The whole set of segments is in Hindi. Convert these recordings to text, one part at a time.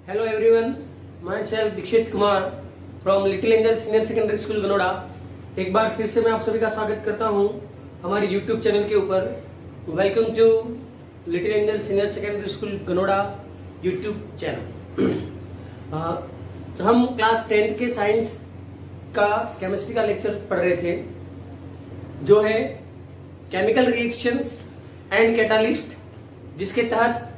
Hello everyone, myself Dixit Kumar from little angel senior secondary school Ganoda. एक बार फिर से मैं आप सभी का स्वागत करता हूं हमारे YouTube चैनल के ऊपर। Welcome to little angel senior secondary school Ganoda YouTube channel. हम क्लास 10 के साइंस का केमिस्ट्री का लेक्चर पढ़ रहे थे, जो है केमिकल रिएक्शंस एंड कैटालिस्ट, जिसके तहत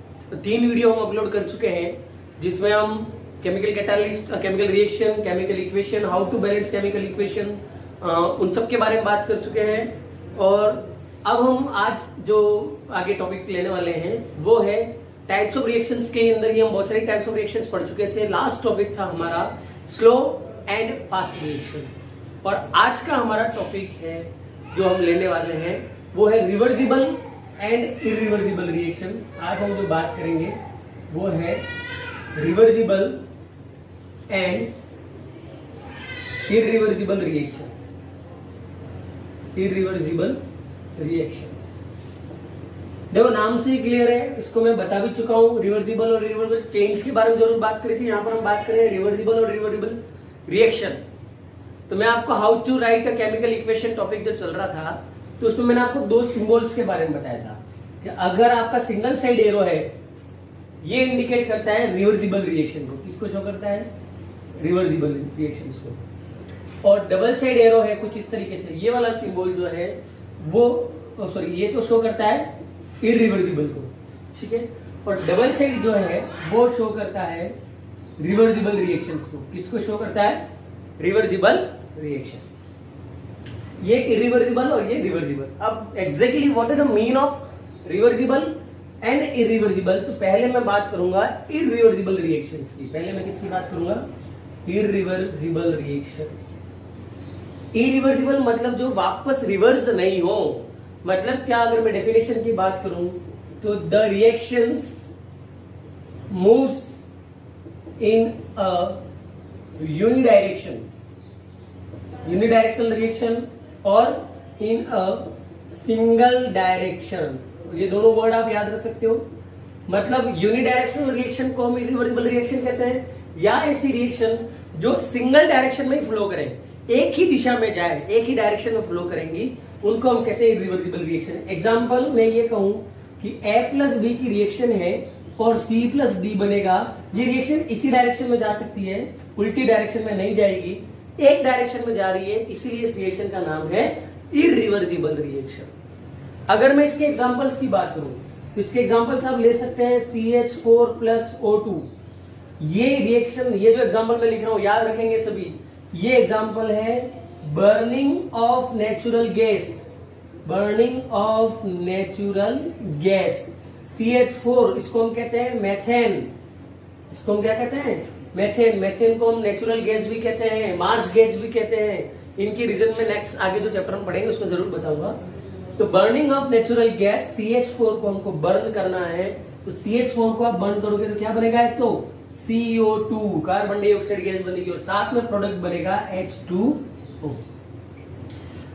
3 वीडियो हम अपलोड कर चुके हैं, जिसमें हम chemical catalyst, chemical reaction, chemical equation, how to balance chemical equation, उन सब के बारे में बात कर चुके हैं। और अब हम आज जो आगे टॉपिक लेने वाले हैं वो है टाइप्स ऑफ रिएक्शंस। के अंदर ही हम बहुत सारी टाइप्स ऑफ रिएक्शंस पढ़ चुके थे। लास्ट टॉपिक था हमारा स्लो एंड फास्ट रिएक्शन, और आज का हमारा टॉपिक है जो हम लेने वाले हैं वो है रिवर्सिबल एंड इरिवर्सिबल रिएक्शन। आज हम जो बात करेंगे वो है reversible and irreversible reaction. Irreversible reactions, देखो नाम से ही क्लियर है, इसको मैं बता भी चुका हूं। रिवर्सिबल और इरिवर्सिबल चेंज के बारे में जरूर बात करी थी, यहां पर हम बात करें रिवर्सिबल और इरिवर्सिबल रिएक्शन। तो मैं आपको how to write a chemical equation topic जो चल रहा था, तो उसमें मैंने आपको 2 सिंबल्स के बारे में बताया था कि अगर आपका सिंगल साइड एरो है, ये इंडिकेट करता है रिवर्सिबल रिएक्शन को। किसको शो करता है? रिवर्सिबल रिएक्शन को। और डबल साइड एरो है कुछ इस तरीके से, ये वाला सिंबल जो है वो सॉरी ये तो शो करता है इरिवर्सिबल को, ठीक है। और डबल साइड जो है वो शो करता है रिवर्सिबल रिएक्शंस को। किसको शो करता है? Reversible reaction. ये इरिवर्सिबल और ये रिवर्सिबल। अब exactly what is the mean of reversible and irreversible? तो पहले मैं बात करूंगा इरिवर्सिबल रिएक्शंस की। पहले मैं किसकी बात करूंगा? Irreversible reactions. इरिवर्सिबल मतलब जो वापस रिवर्स नहीं हो। मतलब क्या? अगर मैं डेफिनेशन की बात करूं तो the reactions moves in a unidirection, unidirectional reaction, और इन अ सिंगल डायरेक्शन। ये दोनों वर्ड आप याद रख सकते हो। मतलब यूनिडायरेक्शनल रिएक्शन को हम इरिवर्सिबल रिएक्शन कहते हैं, या ऐसी रिएक्शन जो सिंगल डायरेक्शन में ही फ्लो करे, एक ही दिशा में जाए, एक ही डायरेक्शन में फ्लो करेंगी, उनको हम कहते हैं इरिवर्सिबल रिएक्शन। एग्जाम्पल मैं ये कहूं कि A+B की रिएक्शन है और C+D बनेगा। ये रिएक्शन इसी डायरेक्शन में जा सकती है, उल्टी डायरेक्शन में नहीं जाएगी, एक डायरेक्शन में जा रही है, इसीलिए इस रिएक्शन का नाम है इरिवर्सिबल रिएक्शन। अगर मैं इसके एग्जांपल्स की बात करूं तो इसके एग्जांपल्स आप ले सकते हैं CH4+O2। ये रिएक्शन, ये जो एग्जांपल मैं लिख रहा हूं याद रखेंगे सभी, ये एग्जांपल है burning of natural gas. Burning of natural gas CH4, इसको हम कहते हैं मेथेन। इसको हम क्या कहते हैं? मेथेन। मेथेन को हम नेचुरल गैस भी कहते हैं, मार्स गैस भी कहते हैं। इनकी रीजन में नेक्स्ट आगे जो चैप्टर में पढ़ेंगे उसमें जरूर बताऊंगा। तो burning of natural gas CH4 को हमको बर्न करना है, तो CH4 को आप बर्न करोगे तो क्या बनेगा? एक तो CO2 कार्बन डाइऑक्साइड गैस बनेगी, और साथ में प्रोडक्ट बनेगा H2O।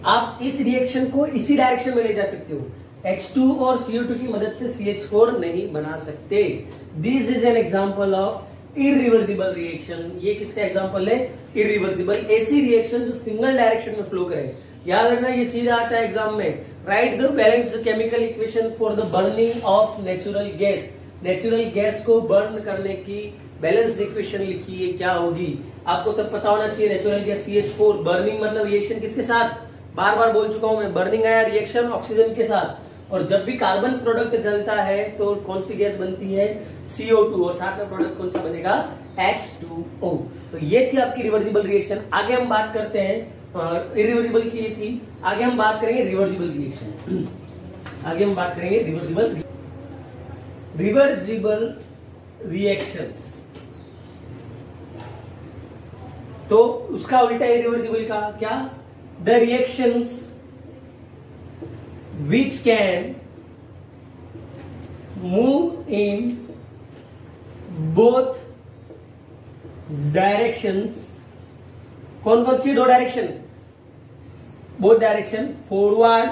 आप इस रिएक्शन को इसी डायरेक्शन में ले जा सकते हो। H2 और CO2 की मदद से CH4 नहीं बना सकते। This is an example of irreversible reaction. ये किसका एग्जाम्पल है? इरिवर्सिबल। ऐसी रिएक्शन जो सिंगल डायरेक्शन में फ्लो करे। याद रखना, ये सीधा आता है एग्जाम में। Right the balanced chemical equation for the burning of natural gas. Natural gas को बर्न करने की बैलेंस्ड इक्वेशन लिखिए, क्या होगी? आपको तब पता होना चाहिए। नेचुरल गैस CH4, बर्निंग मतलब रिएक्शन किसके साथ? बार बार बोल चुका हूं मैं, बर्निंग आया रिएक्शन ऑक्सीजन के साथ। और जब भी कार्बन प्रोडक्ट जलता है तो कौन सी गैस बनती है? CO2, और साथ में प्रोडक्ट कौन सा बनेगा? H2O। तो ये थी आपकी रिवर्सिबल रिएक्शन। आगे हम बात करते हैं, इरिवर्सिबल की ये थी, आगे हम बात करेंगे रिवर्सिबल रिएक्शन। आगे हम बात करेंगे रिवर्सिबल रिएक्शंस। तो उसका उल्टा है इरिवर्सिबल का क्या? The reactions which can move in both directions। कौन कौन सी 2 direction? Both direction, forward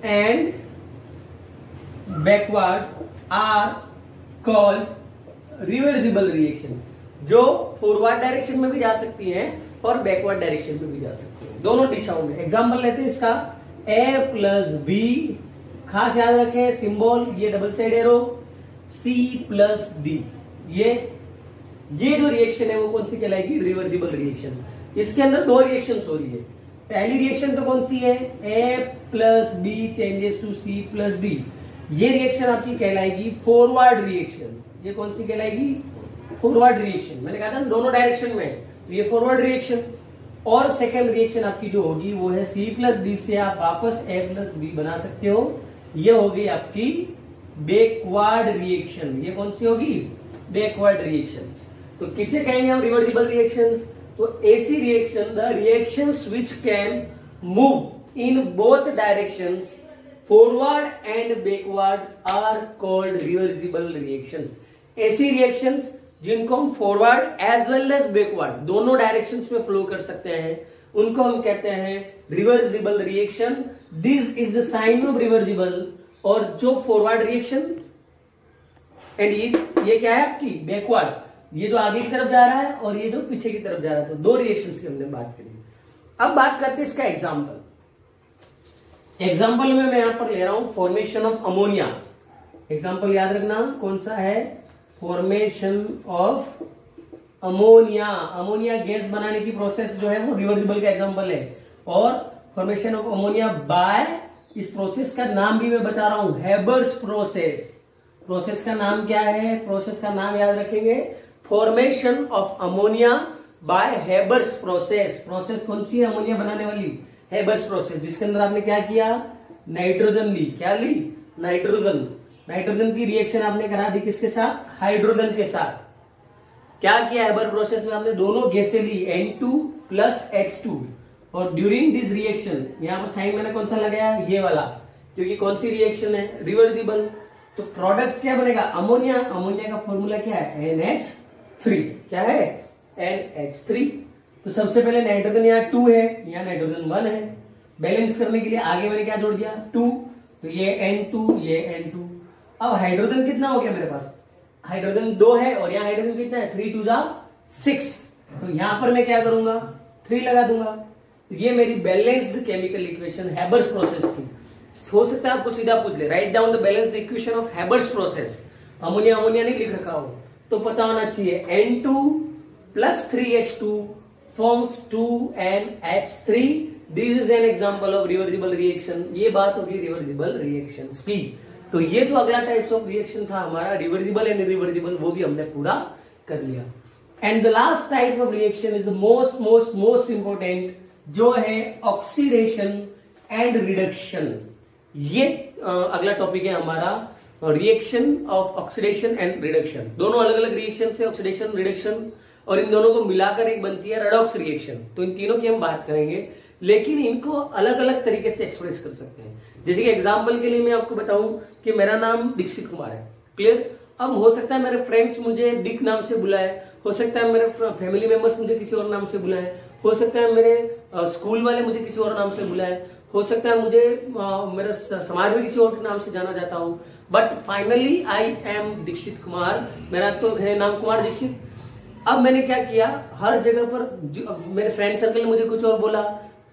and backward, are called reversible reaction, जो फॉरवर्ड डायरेक्शन में भी जा सकती है और बैकवर्ड डायरेक्शन में भी जा सकती है, दोनों दिशाओं में। एग्जाम्पल लेते हैं इसका, A प्लस बी, खास याद रखें सिंबल, ये double side arrow, C plus D, ये जो रिएक्शन है वो कौन सी कहलाएगी? Reversible reaction. इसके अंदर दो रिएक्शन हो रही है। पहली रिएक्शन तो कौन सी है? A plus B changes to C plus D, ये रिएक्शन आपकी कहलाएगी फॉरवर्ड रिएक्शन। ये कौन सी कहलाएगी? Forward reaction. मैंने कहा था दोनों डायरेक्शन में, तो ये फॉरवर्ड रिएक्शन। और सेकेंड रिएक्शन आपकी जो होगी वो है C प्लस डी से आप वापस A प्लस बी बना सकते हो, ये होगी आपकी बैकवर्ड रिएक्शन। ये कौन सी होगी? Backward reaction. तो किसे कहेंगे हम रिवर्सिबल रिएक्शंस? तो ऐसी reaction, the reactions which can move in both directions forward and backward are called reversible reactions. ऐसी रिएक्शंस जिनको हम forward as well as backward दोनों डायरेक्शंस में फ्लो कर सकते हैं, उनको हम कहते हैं reversible reaction. This is the sign of reversible. और जो फॉरवर्ड रिएक्शन एंड ये क्या है आपकी? बैकवर्ड। ये जो आगे की तरफ जा रहा है और ये जो पीछे की तरफ जा रहा है, तो दो रिएक्शंस की हमने बात करी। अब बात करते हैं इसका एग्जाम्पल। एग्जाम्पल में मैं यहां पर ले रहा हूं फॉर्मेशन ऑफ अमोनिया। एग्जाम्पल याद रखना कौन सा है? Formation of ammonia. Ammonia gas बनाने की प्रोसेस जो है वो रिवर्सिबल का एग्जाम्पल है। और फॉर्मेशन ऑफ अमोनिया बाय, इस प्रोसेस का नाम भी मैं बता रहा हूं, हेबर्स प्रोसेस। प्रोसेस का नाम क्या है? प्रोसेस का नाम याद रखेंगे, formation of ammonia bye Haber's process. Process कौन सी है अमोनिया बनाने वाली? हेबर्स प्रोसेस, जिसके अंदर आपने क्या किया? नाइट्रोजन ली। क्या ली? नाइट्रोजन। नाइट्रोजन की रिएक्शन आपने करा दी किसके साथ? हाइड्रोजन के साथ। क्या किया हेबर प्रोसेस में? आपने दोनों गैसें ली, N2 प्लस H2। और ड्यूरिंग दिस रिएक्शन, यहां पर साइन मैंने कौन सा लगाया? ये वाला, क्योंकि कौन सी रिएक्शन है? रिवर्सिबल। तो प्रोडक्ट क्या बनेगा? अमोनिया। अमोनिया का फॉर्मूला क्या है? NH3। क्या है? NH3। तो सबसे पहले नाइट्रोजन यहाँ 2 है, यहाँ नाइट्रोजन 1 है। बैलेंस करने के लिए आगे मैंने क्या जोड़ दिया? 2। तो ये N2, ये N2। अब हाइड्रोजन कितना हो गया मेरे पास? हाइड्रोजन 2 है और यहाँ हाइड्रोजन कितना है? 3 2 6। तो यहां पर मैं क्या करूंगा? 3 लगा दूंगा। तो ये मेरी balanced chemical equation Haber's process की। हो सकता है आपको सीधा पूछ ले, write down the balanced equation of Haber's process. Ammonia नहीं लिख रखा हो तो पता होना चाहिए N2 plus 3H2 forms 2NH3। This is an example of reversible reaction. ये बात होगी रिवर्सिबल रिएक्शंस की। तो ये जो अगला टाइप्स ऑफ रिएक्शन था हमारा रिवर्सिबल एंड इरिवर्सिबल, वो भी हमने पूरा कर लिया। And the last type of reaction is the most important, जो है ऑक्सीडेशन एंड रिडक्शन। ये अगला टॉपिक है हमारा, reaction of oxidation and reduction. दोनों अलग अलग रिएक्शन से ऑक्सीडेशन रिडक्शन, और इन दोनों को मिलाकर एक बनती है रेडॉक्स रिएक्शन। तो इन तीनों की हम बात करेंगे, लेकिन इनको अलग अलग तरीके से एक्सप्रेस कर सकते हैं। जैसे कि एग्जाम्पल के लिए मैं आपको बताऊं कि मेरा नाम दीक्षित कुमार है, क्लियर। अब हो सकता है मेरे फ्रेंड्स मुझे दिक नाम से बुलाए, हो सकता है मेरे फैमिली मेंबर्स मुझे किसी और नाम से बुलाए, हो सकता है मेरे स्कूल वाले मुझे किसी और नाम से बुलाए, हो सकता है मुझे मेरे समाज में किसी और के नाम से जाना जाता हूं, but finally I am Dikshit Kumar. मेरा तो है नाम कुमार दीक्षित। अब मैंने क्या किया, हर जगह पर मेरे फ्रेंड सर्कल ने मुझे कुछ और बोला,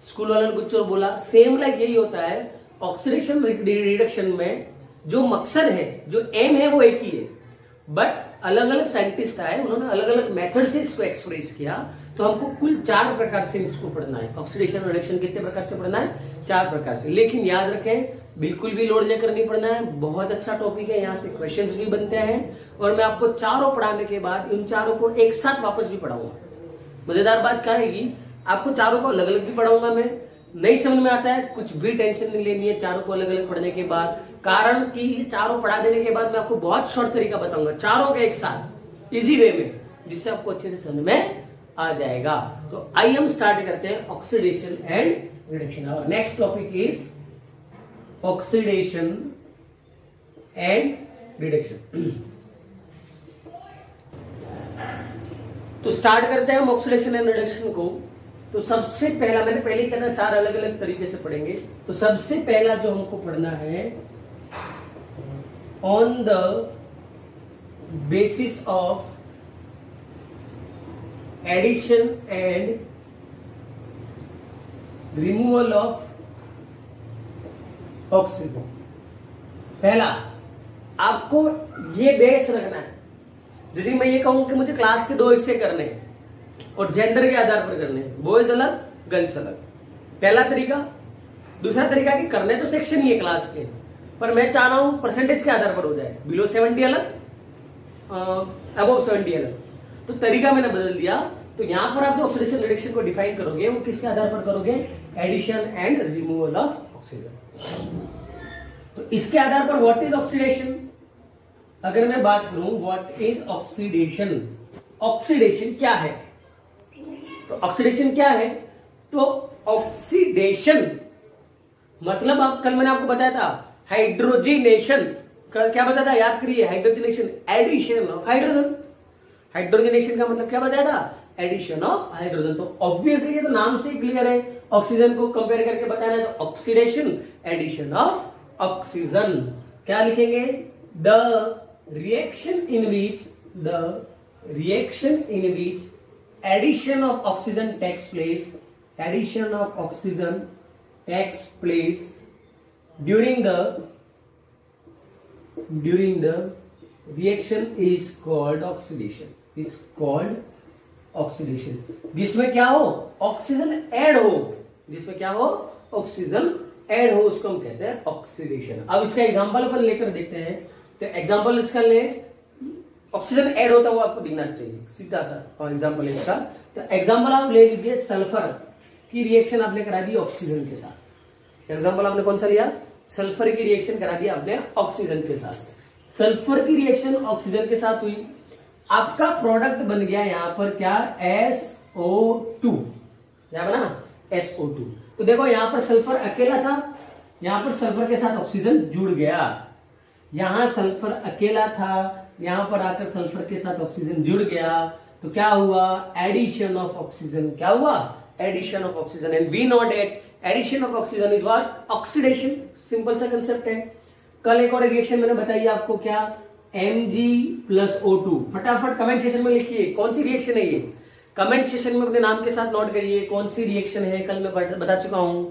स्कूल वालों ने कुछ और बोला। सेम लाइक यही होता है ऑक्सीडेशन रिडक्शन में, जो मकसद है, जो एम है वो एक ही है, बट अलग अलग साइंटिस्ट आए, उन्होंने अलग अलग मेथड से इसको एक्सप्रेस किया। तो हमको कुल 4 प्रकार से इसको पढ़ना है। ऑक्सीडेशन रिडक्शन कितने प्रकार से पढ़ना है? 4 प्रकार से। लेकिन याद रखें, बिल्कुल भी लोड लेकर नहीं पढ़ना है। बहुत अच्छा टॉपिक है, यहाँ से क्वेश्चंस भी बनते हैं, और मैं आपको चारों पढ़ाने के बाद इन चारों को एक साथ वापस भी पढ़ाऊंगा। मजेदार बात क्या है, आपको चारों को अलग अलग भी पढ़ाऊंगा मैं। नहीं समझ में आता है, कुछ भी टेंशन नहीं लेनी है चारों को अलग अलग पढ़ने के बाद, कारण कि ये चारों पढ़ा देने के बाद मैं आपको बहुत शॉर्ट तरीका बताऊंगा चारों के एक साथ इजी वे में, जिससे आपको अच्छे से समझ में आ जाएगा। तो आइए हम स्टार्ट करते हैं ऑक्सीडेशन एंड रिडक्शन। और next topic is oxidation and reduction. तो स्टार्ट करते हैं हम ऑक्सीडेशन एंड रिडक्शन को। तो सबसे पहला, मैंने पहले ही कहना 4 अलग अलग तरीके से पढ़ेंगे। तो सबसे पहला जो हमको पढ़ना है, on the basis of addition and removal of oxygen. पहला आपको ये बेस रखना है, जैसे मैं ये कहूं कि मुझे क्लास के 2 हिस्से करने हैं और जेंडर के आधार पर करने हैं, बॉयज अलग गर्ल्स अलग, पहला तरीका। दूसरा तरीका कि करने तो सेक्शन ही है क्लास के, पर मैं चाह रहा हूं परसेंटेज के आधार पर हो जाए, बिलो 70 अलग, अबव 70 अलग। तो तरीका मैंने बदल दिया। तो यहां पर आप जो ऑक्सीडेशन रिडक्शन को डिफाइन करोगे वो किसके आधार पर करोगे? Addition and removal of oxygen. तो इसके आधार पर व्हाट इज ऑक्सीडेशन? अगर मैं बात करूं व्हाट इज ऑक्सीडेशन, ऑक्सीडेशन क्या है? तो ऑक्सीडेशन क्या है? तो ऑक्सीडेशन मतलब आप, कल मैंने आपको बताया था हाइड्रोजिनेशन, क्या बताया था याद करिए? Hydrogenation addition of hydrogen. Hydrogenation का मतलब क्या बताया था? Addition of hydrogen. तो ऑब्वियसली ये तो नाम से क्लियर है, ऑक्सीजन को कंपेयर करके बताना है। तो ऑक्सीडेशन एडिशन ऑफ ऑक्सीजन। क्या लिखेंगे? The reaction in which addition of oxygen takes place, addition of oxygen takes place during the reaction is called oxidation, is called oxidation. जिसमें क्या हो? ऑक्सीजन ऐड हो, जिसमें क्या हो? ऑक्सीजन ऐड हो, उसको हम कहते हैं ऑक्सीडेशन। अब इसका एग्जांपल अपन लेकर देखते हैं। तो एग्जांपल इसका ले, ऑक्सीजन ऐड होता हुआ आपको दिखना चाहिए, सीधा सा एग्जांपल इसका। तो एग्जांपल आप ले लीजिए, सल्फर की रिएक्शन आपने करा दी ऑक्सीजन के साथ। एग्जांपल आपने कौन सा लिया? सल्फर की रिएक्शन करा दी आपने ऑक्सीजन के साथ। सल्फर की रिएक्शन ऑक्सीजन के साथ हुई, आपका प्रोडक्ट बन गया यहां पर क्या? SO2। क्या बना? SO2। तो देखो यहां पर सल्फर अकेला था, यहां पर सल्फर के साथ ऑक्सीजन जुड़ गया। यहां सल्फर अकेला था, यहां पर आकर सल्फर के साथ ऑक्सीजन जुड़ गया। तो क्या हुआ? Addition of oxygen. क्या हुआ? Addition of oxygen. And we know that addition of oxygen is what? Oxidation. Simple सा कंसेप्ट है। कल एक और रिएक्शन मैंने बताई आपको, क्या? Mg+O2। फटाफट कमेंट सेक्शन में लिखिए कौन सी रिएक्शन है ये। कमेंट सेक्शन में अपने नाम के साथ नोट करिए कौन सी रिएक्शन है। कल मैं बता चुका हूं,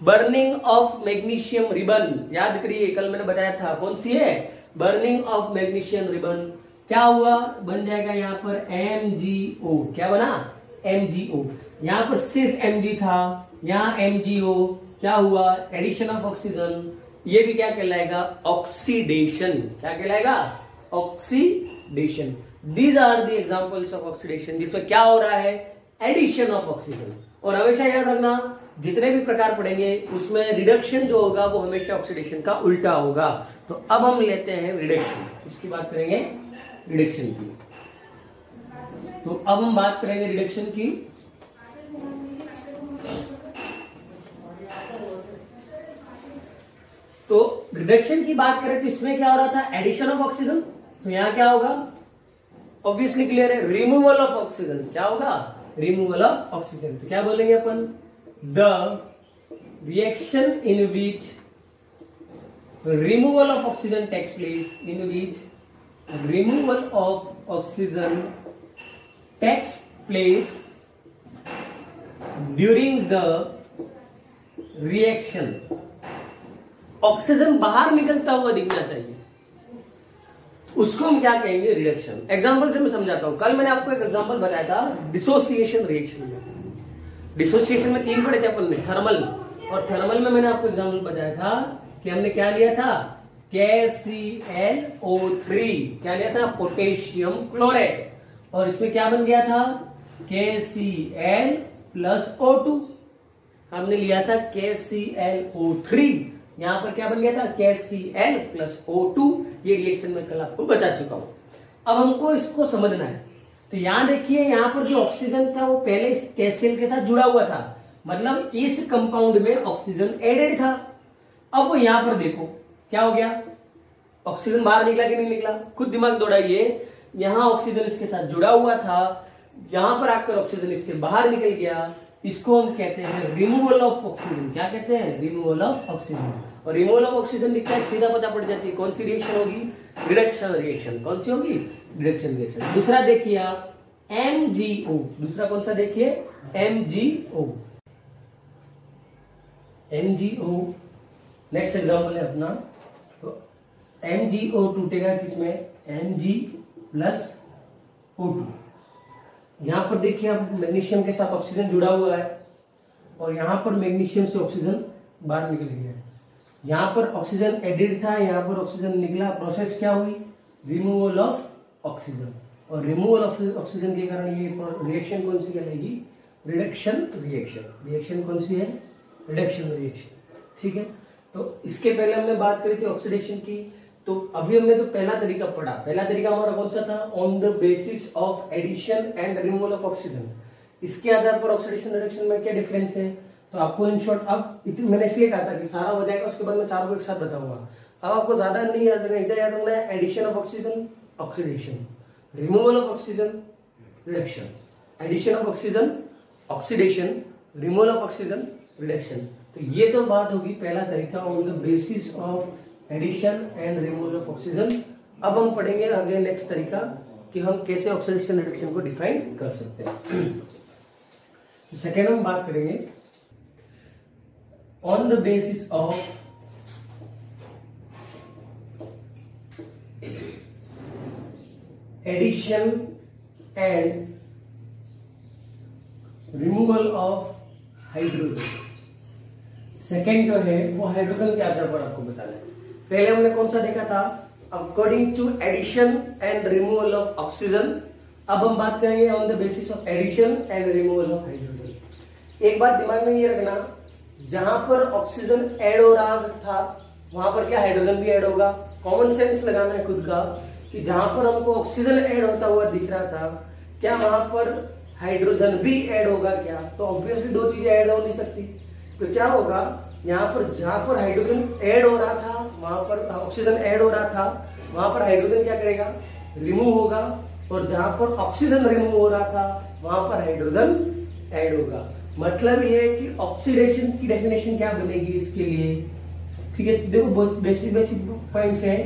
बर्निंग ऑफ मैग्नीशियम रिबन। याद करिए, कल मैंने बताया था कौन सी है? Burning of magnesium ribbon. क्या हुआ? बन जाएगा यहां पर MgO। क्या बना? MgO। यहां पर सिर्फ Mg था, यहां MgO। क्या हुआ? Addition of oxygen. ये भी क्या कहलाएगा? ऑक्सीडेशन। क्या कहलाएगा? Oxidation. These are the examples of oxidation, जिसमें क्या हो रहा है? Addition of oxygen. और हमेशा याद रखना, जितने भी प्रकार पढ़ेंगे उसमें रिडक्शन जो होगा वो हमेशा ऑक्सीडेशन का उल्टा होगा। तो अब हम लेते हैं रिडक्शन, इसकी बात करेंगे रिडक्शन की। तो अब हम बात करेंगे रिडक्शन की। तो रिडक्शन की बात करें तो इसमें क्या हो रहा था? Addition of oxygen. तो यहां क्या होगा? ऑब्वियसली क्लियर है, रिमूवल ऑफ ऑक्सीजन। क्या होगा? Removal of oxygen. तो क्या बोलेंगे अपन? The reaction in which removal of oxygen takes place, in which removal of oxygen takes place during the reaction. Oxygen बाहर निकलता हुआ दिखना चाहिए, उसको हम क्या कहेंगे? रिडक्शन। एग्जांपल से मैं समझाता हूं। कल मैंने आपको एक एग्जांपल बताया था डिसोसिएशन रिएक्शन में। डिसोसिएशन में 3 पढ़े थे अपन ने, थर्मल। और थर्मल में मैंने आपको एग्जांपल बताया था कि हमने क्या लिया था? KClO3। क्या लिया था? Potassium chloride. और इसमें क्या बन गया था? KCl+O2। हमने लिया था KClO3, यहां पर क्या बन गया था? KCl+O2। ये रिएक्शन में कल आपको बता चुका हूं। अब हमको इसको समझना है। तो यहां देखिए, यहां पर जो ऑक्सीजन था वो पहले इस KCl के साथ जुड़ा हुआ था, मतलब इस कंपाउंड में ऑक्सीजन एडेड था। अब वो यहां पर देखो क्या हो गया? ऑक्सीजन बाहर निकला कि नहीं निकला? खुद दिमाग दौड़ाइए। यहां ऑक्सीजन इसके साथ जुड़ा हुआ था, यहां पर आकर ऑक्सीजन इससे बाहर निकल गया। इसको हम कहते हैं रिमूवल ऑफ ऑक्सीजन। क्या कहते हैं? Removal of oxygen. और रिमूवल ऑफ ऑक्सीजन लिखता है, सीधा पता पड़ जाती है कौन सी रिएक्शन होगी? Reduction reaction. कौन सी होगी? Reduction reaction. दूसरा देखिए आप MgO, दूसरा कौन सा देखिए MgO। MgO नेक्स्ट एग्जाम्पल है अपना, तो MgO टूटेगा किसमें Mg प्लस O2। यहां पर देखिए अब मैग्नीशियम के साथ ऑक्सीजन जुड़ा हुआ है और यहां पर मैग्नीशियम से ऑक्सीजन बाहर निकल गया है। यहां पर ऑक्सीजन एडिड था, यहां पर ऑक्सीजन निकला, प्रोसेस क्या हुई रिमूवल ऑफ ऑक्सीजन, और रिमूवल ऑफ ऑक्सीजन के कारण ये रिएक्शन कौन सी कहलाएगी रिडक्शन रिएक्शन। रिएक्शन कौन सी है रिडक्शन रिएक्शन, ठीक है। तो इसके पहले हमने बात करी थी ऑक्सीडेशन की, तो अभी हमने तो पहला तरीका पढ़ा। पहला तरीका हमारा कौन सा था on the basis of addition and removal of oxygen. इसके आधार पर ऑक्सीडेशन रिडक्शन में क्या डिफरेंस है, तो आपको इन शॉर्ट अब मैंने इसलिए कहा था कि सारा हो जाएगा उसके बाद मैं चारों को एक साथ बताऊंगा। अब आपको ज्यादा नहीं याद रखना, इतना याद रखना है addition of oxygen oxidation, removal of oxygen reduction, addition of oxygen oxidation, removal of oxygen reduction. तो ये तो बात होगी पहला तरीका on the basis of addition and removal of oxygen. अब हम पढ़ेंगे आगे नेक्स्ट तरीका कि हम कैसे ऑक्सीडेशन रिडक्शन को डिफाइन कर सकते हैं। सेकेंड हम बात करेंगे on the basis of addition and removal of hydrogen. Second जो है वो हाइड्रोजन के आधार पर आपको बताना है। पहले हमने कौन सा देखा था according to addition and removal of oxygen. अब हम बात करेंगे on the basis of addition and removal of hydrogen. एक बात दिमाग में ये रखना, जहां पर ऑक्सीजन ऐड हो रहा था वहां पर क्या हाइड्रोजन भी ऐड होगा। कॉमन सेंस लगाना है खुद का कि जहां पर हमको ऑक्सीजन ऐड होता हुआ दिख रहा था क्या वहां पर हाइड्रोजन भी ऐड होगा क्या, तो ऑब्वियसली दो चीजें ऐड हो नहीं सकती। तो क्या होगा यहाँ पर जहां पर हाइड्रोजन ऐड हो रहा था वहां पर ऑक्सीजन ऐड हो रहा था वहां पर हाइड्रोजन क्या करेगा रिमूव होगा, और जहां पर ऑक्सीजन रिमूव हो रहा था वहां पर हाइड्रोजन ऐड होगा। मतलब ये है कि ऑक्सीडेशन की डेफिनेशन क्या बनेगी इसके लिए, ठीक है। देखो बहुत बेसिक बेसिक पॉइंट्स है,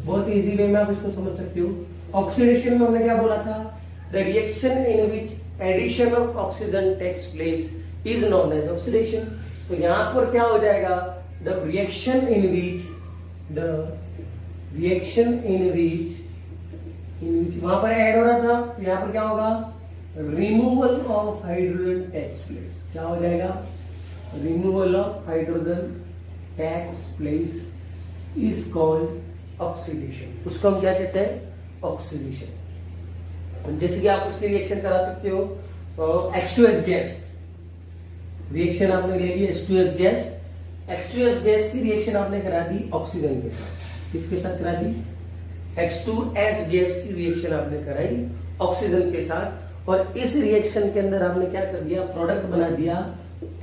बहुत इजी वे में आप इसको समझ सकते हो। ऑक्सीडेशन में हमने क्या बोला था, the reaction in which addition of oxygen takes place is known as oxidation. तो यहां पर क्या हो जाएगा द रिएक्शन इन विच वहां पर ऐड हो रहा था, यहां पर क्या होगा removal of hydrogen takes place. क्या हो जाएगा removal of hydrogen takes place is called oxidation. उसको हम क्या कहते हैं ऑक्सीडेशन। जैसे कि आप उसकी रिएक्शन करा सकते हो H2S गैस, रिएक्शन आपने ले ली H2S गैस, H2S गैस की रिएक्शन आपने करा दी ऑक्सीजन के साथ, किसके साथ करा दी H2S गैस की रिएक्शन आपने कराई ऑक्सीजन के साथ, और इस रिएक्शन के अंदर आपने क्या कर दिया प्रोडक्ट बना दिया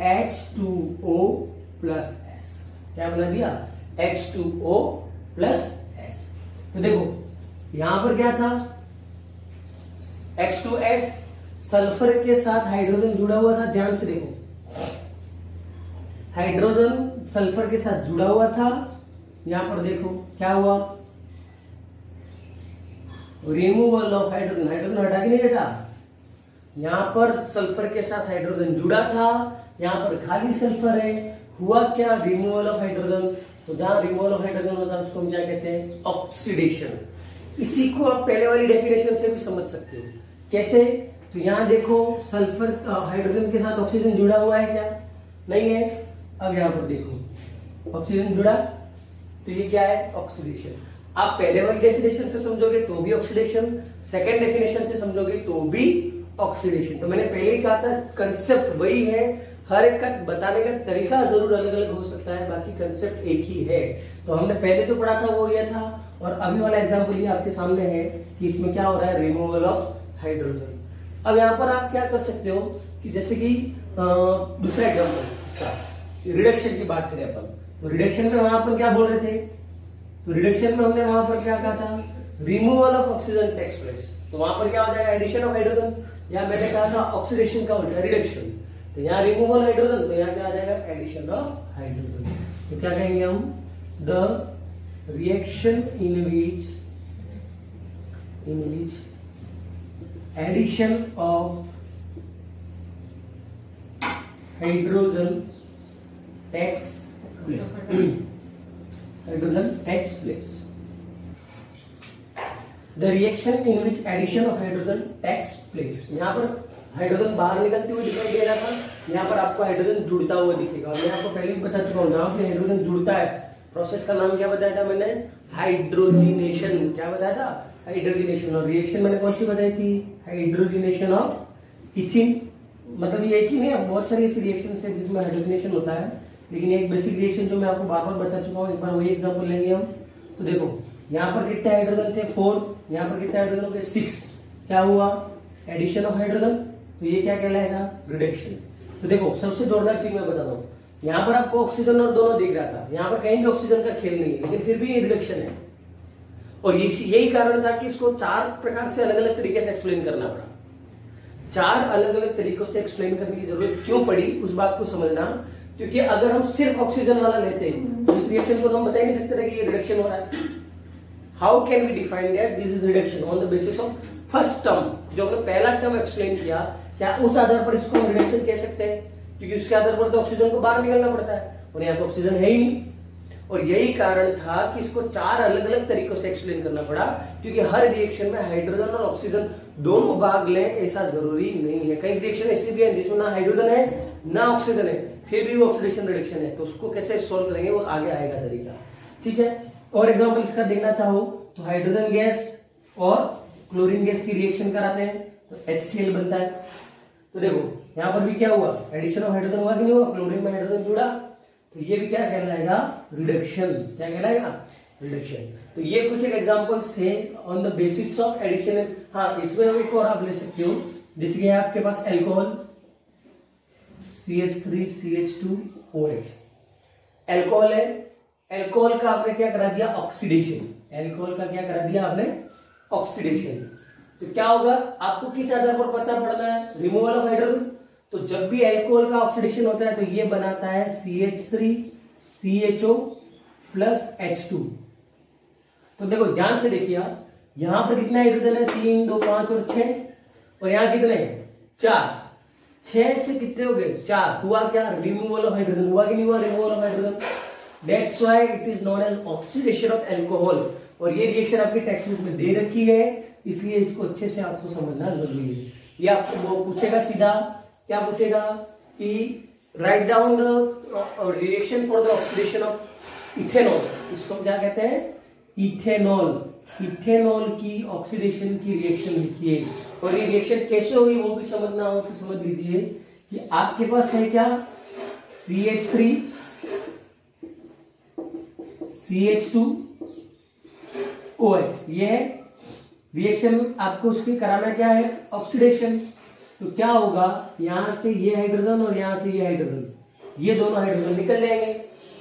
H2O प्लस S। क्या बना दिया H2O प्लस S। तो देखो यहां पर क्या था H2S सल्फर के साथ हाइड्रोजन जुड़ा हुआ था, ध्यान से देखो हाइड्रोजन सल्फर के साथ जुड़ा हुआ था। यहां पर देखो क्या हुआ रिमूवल ऑफ हाइड्रोजन, हाइड्रोजन हटा के नहीं हटा, यहां पर सल्फर के साथ हाइड्रोजन जुड़ा था, यहां पर खाली सल्फर है, हुआ क्या रिमूवल ऑफ हाइड्रोजन। तो जहां रिमूवल ऑफ हाइड्रोजन होता है उसको हम क्या कहते हैं ऑक्सीडेशन। इसी को आप पहले वाली डेफिनेशन से भी समझ सकते हो। कैसे, तो यहां देखो सल्फर हाइड्रोजन के साथ ऑक्सीजन जुड़ा हुआ है क्या, नहीं है। अब यहां पर देखो ऑक्सीजन जुड़ा, तो ये क्या है ऑक्सीडेशन। आप पहले वाली डेफिनेशन से समझोगे तो भी ऑक्सीडेशन, सेकेंड डेफिनेशन से समझोगे तो भी ऑक्सीडेशन। तो मैंने पहले ही कहा था कंसेप्ट वही है, हर एक का बताने का तरीका जरूर अलग अलग हो सकता है, बाकी कंसेप्ट एक ही है। तो हमने पहले तो पढ़ा था वो ये था, और अभी वाला एग्जाम्पल ये आपके सामने है कि इसमें क्या हो रहा है रिमूवल ऑफ हाइड्रोजन। अब यहाँ पर आप क्या कर सकते हो कि जैसे कि दूसरा एग्जाम्पल रिडक्शन की बात करें अपन, तो रिडक्शन में वहां पर क्या बोल रहे थे, तो रिडक्शन में हमने वहां पर क्या कहा था removal of oxygen takes place. तो वहां पर क्या हो जाएगा एडिशन ऑफ हाइड्रोजन, या मैंने कहा था ऑक्सीडेशन का हो जाएगा रिडक्शन, तो यहाँ रिमूवल हाइड्रोजन, तो यहाँ क्या आ जाएगा एडिशन ऑफ हाइड्रोजन। तो क्या कहेंगे हम the reaction in which in which addition of hydrogen takes place. Hydrogen takes place. The reaction in which addition of hydrogen takes place. यहाँ पर हाइड्रोजन बाहर निकलते हुए दिखाई दे रहा था, यहाँ पर आपको हाइड्रोजन जुड़ता हुआ दिखेगा। और मैं आपको पहले भी बता चुका हूँ, जहां पे हाइड्रोजन जुड़ता है प्रोसेस का नाम क्या बताया था मैंने? हाइड्रोजिनेशन। क्या बताया था? हाइड्रोजिनेशन। और रिएक्शन मैंने कौन सी बताई थी? Hydrogenation of इथिन। मतलब ये एक ही नहीं है, बहुत सारी ऐसी रिएक्शन है जिसमें हाइड्रोजिनेशन होता है, लेकिन एक बेसिक रिएक्शन जो मैं आपको बार बार बता चुका हूँ, एक बार वही एग्जाम्पल लेंगे हम। तो देखो यहाँ पर कितने हाइड्रोजन थे? 4। यहाँ पर कितने हाइड्रोजन थे? 6। क्या हुआ? Addition of hydrogen. तो ये क्या कहलाएगा? रिडक्शन। तो देखो सबसे जोरदार चीज मैं बताता हूँ, यहाँ पर आपको ऑक्सीजन और दोनों दिख रहा था, यहाँ पर कहीं भी ऑक्सीजन का खेल नहीं है, लेकिन फिर भी ये रिडक्शन है। और यही कारण था कि इसको 4 प्रकार से अलग अलग तरीके से एक्सप्लेन करना पड़ा। 4 अलग अलग तरीकों से एक्सप्लेन करने की जरूरत क्यों पड़ी, उस बात को समझना। क्योंकि अगर हम सिर्फ ऑक्सीजन वाला लेते तो इस रिएक्शन को हम बता ही नहीं सकते थे कि ये रिडक्शन हो रहा है। How can we define that this is reduction? On the basis of first term. जो हमने पहला टर्म एक्सप्लेन किया, क्या उस आधार पर इसको हम रिडक्शन कह सकते हैं? क्योंकि उसके आधार पर तो ऑक्सीजन को बाहर निकलना पड़ता है, और यहाँ तो ऑक्सीजन है ही नहीं। और यही कारण था कि इसको 4 अलग अलग तरीकों से एक्सप्लेन करना पड़ा, क्योंकि हर रिएक्शन में हाइड्रोजन और ऑक्सीजन दोनों भाग लें ऐसा जरूरी नहीं है। कई रिएक्शन ऐसी भी है जिसमें ना हाइड्रोजन है ना ऑक्सीजन है, फिर भी वो ऑक्सीडेशन रिडक्शन है। तो उसको कैसे सोल्व करेंगे वो आगे आएगा तरीका, ठीक है। और एग्जाम्पल इसका देखना चाहो तो हाइड्रोजन गैस और क्लोरीन गैस की रिएक्शन कराते हैं तो HCl बनता है। तो देखो यहाँ पर भी क्या हुआ? एडिशन ऑफ हाइड्रोजन हुआ कि नहीं हुआ? क्लोरीन में हाइड्रोजन जुड़ा, तो ये भी क्या कहलाएगा? रिडक्शन। क्या कहलाएगा? रिडक्शन। तो ये कुछ एक एग्जांपल्स है on the basics of addition. हाँ, इसमें एक और आप ले सकते हो, जैसे कि आपके पास एल्कोहल CH3CH2OH एल्कोहल है। एल्कोहल का आपने क्या करा दिया? ऑक्सीडेशन। एल्कोहल का क्या करा दिया आपने? ऑक्सीडेशन। तो क्या होगा? आपको किस आधार पर पता पड़ना है? Removal of hydrogen. तो जब भी अल्कोहल का ऑक्सीडेशन होता है तो ये बनाता है CH3CHO प्लस H2। तो देखो ध्यान से देखिए, यहां पर कितना हाइड्रोजन है? 3, 2, 5 और 6। और यहां कितने? 4। 6 से कितने हो गए? 4। हुआ क्या? Removal of hydrogen. हुआ कि नहीं हुआ? Removal of hydrogen. That's why it is known as oxidation of alcohol. और ये रिएक्शन आपके टेक्स्ट बुक में दे रखी है, इसलिए इसको अच्छे से आपको समझना जरूरी है। ये आपको वो पूछेगा सीधा, क्या पूछेगा कि write down the reaction for the oxidation of ethanol. इसको क्या कहते हैं? इथेनॉल। इथेनॉल की ऑक्सीडेशन की रिएक्शन लिखिए। और ये रिएक्शन कैसे हुई वो भी समझना हो तो समझ लीजिए कि आपके पास है क्या? CH3 CH2OH। ये है रिएक्शन। आपको उसकी कराना क्या है? ऑक्सीडेशन। तो क्या होगा? यहां से ये हाइड्रोजन और यहां से ये हाइड्रोजन, ये दोनों हाइड्रोजन निकल जाएंगे।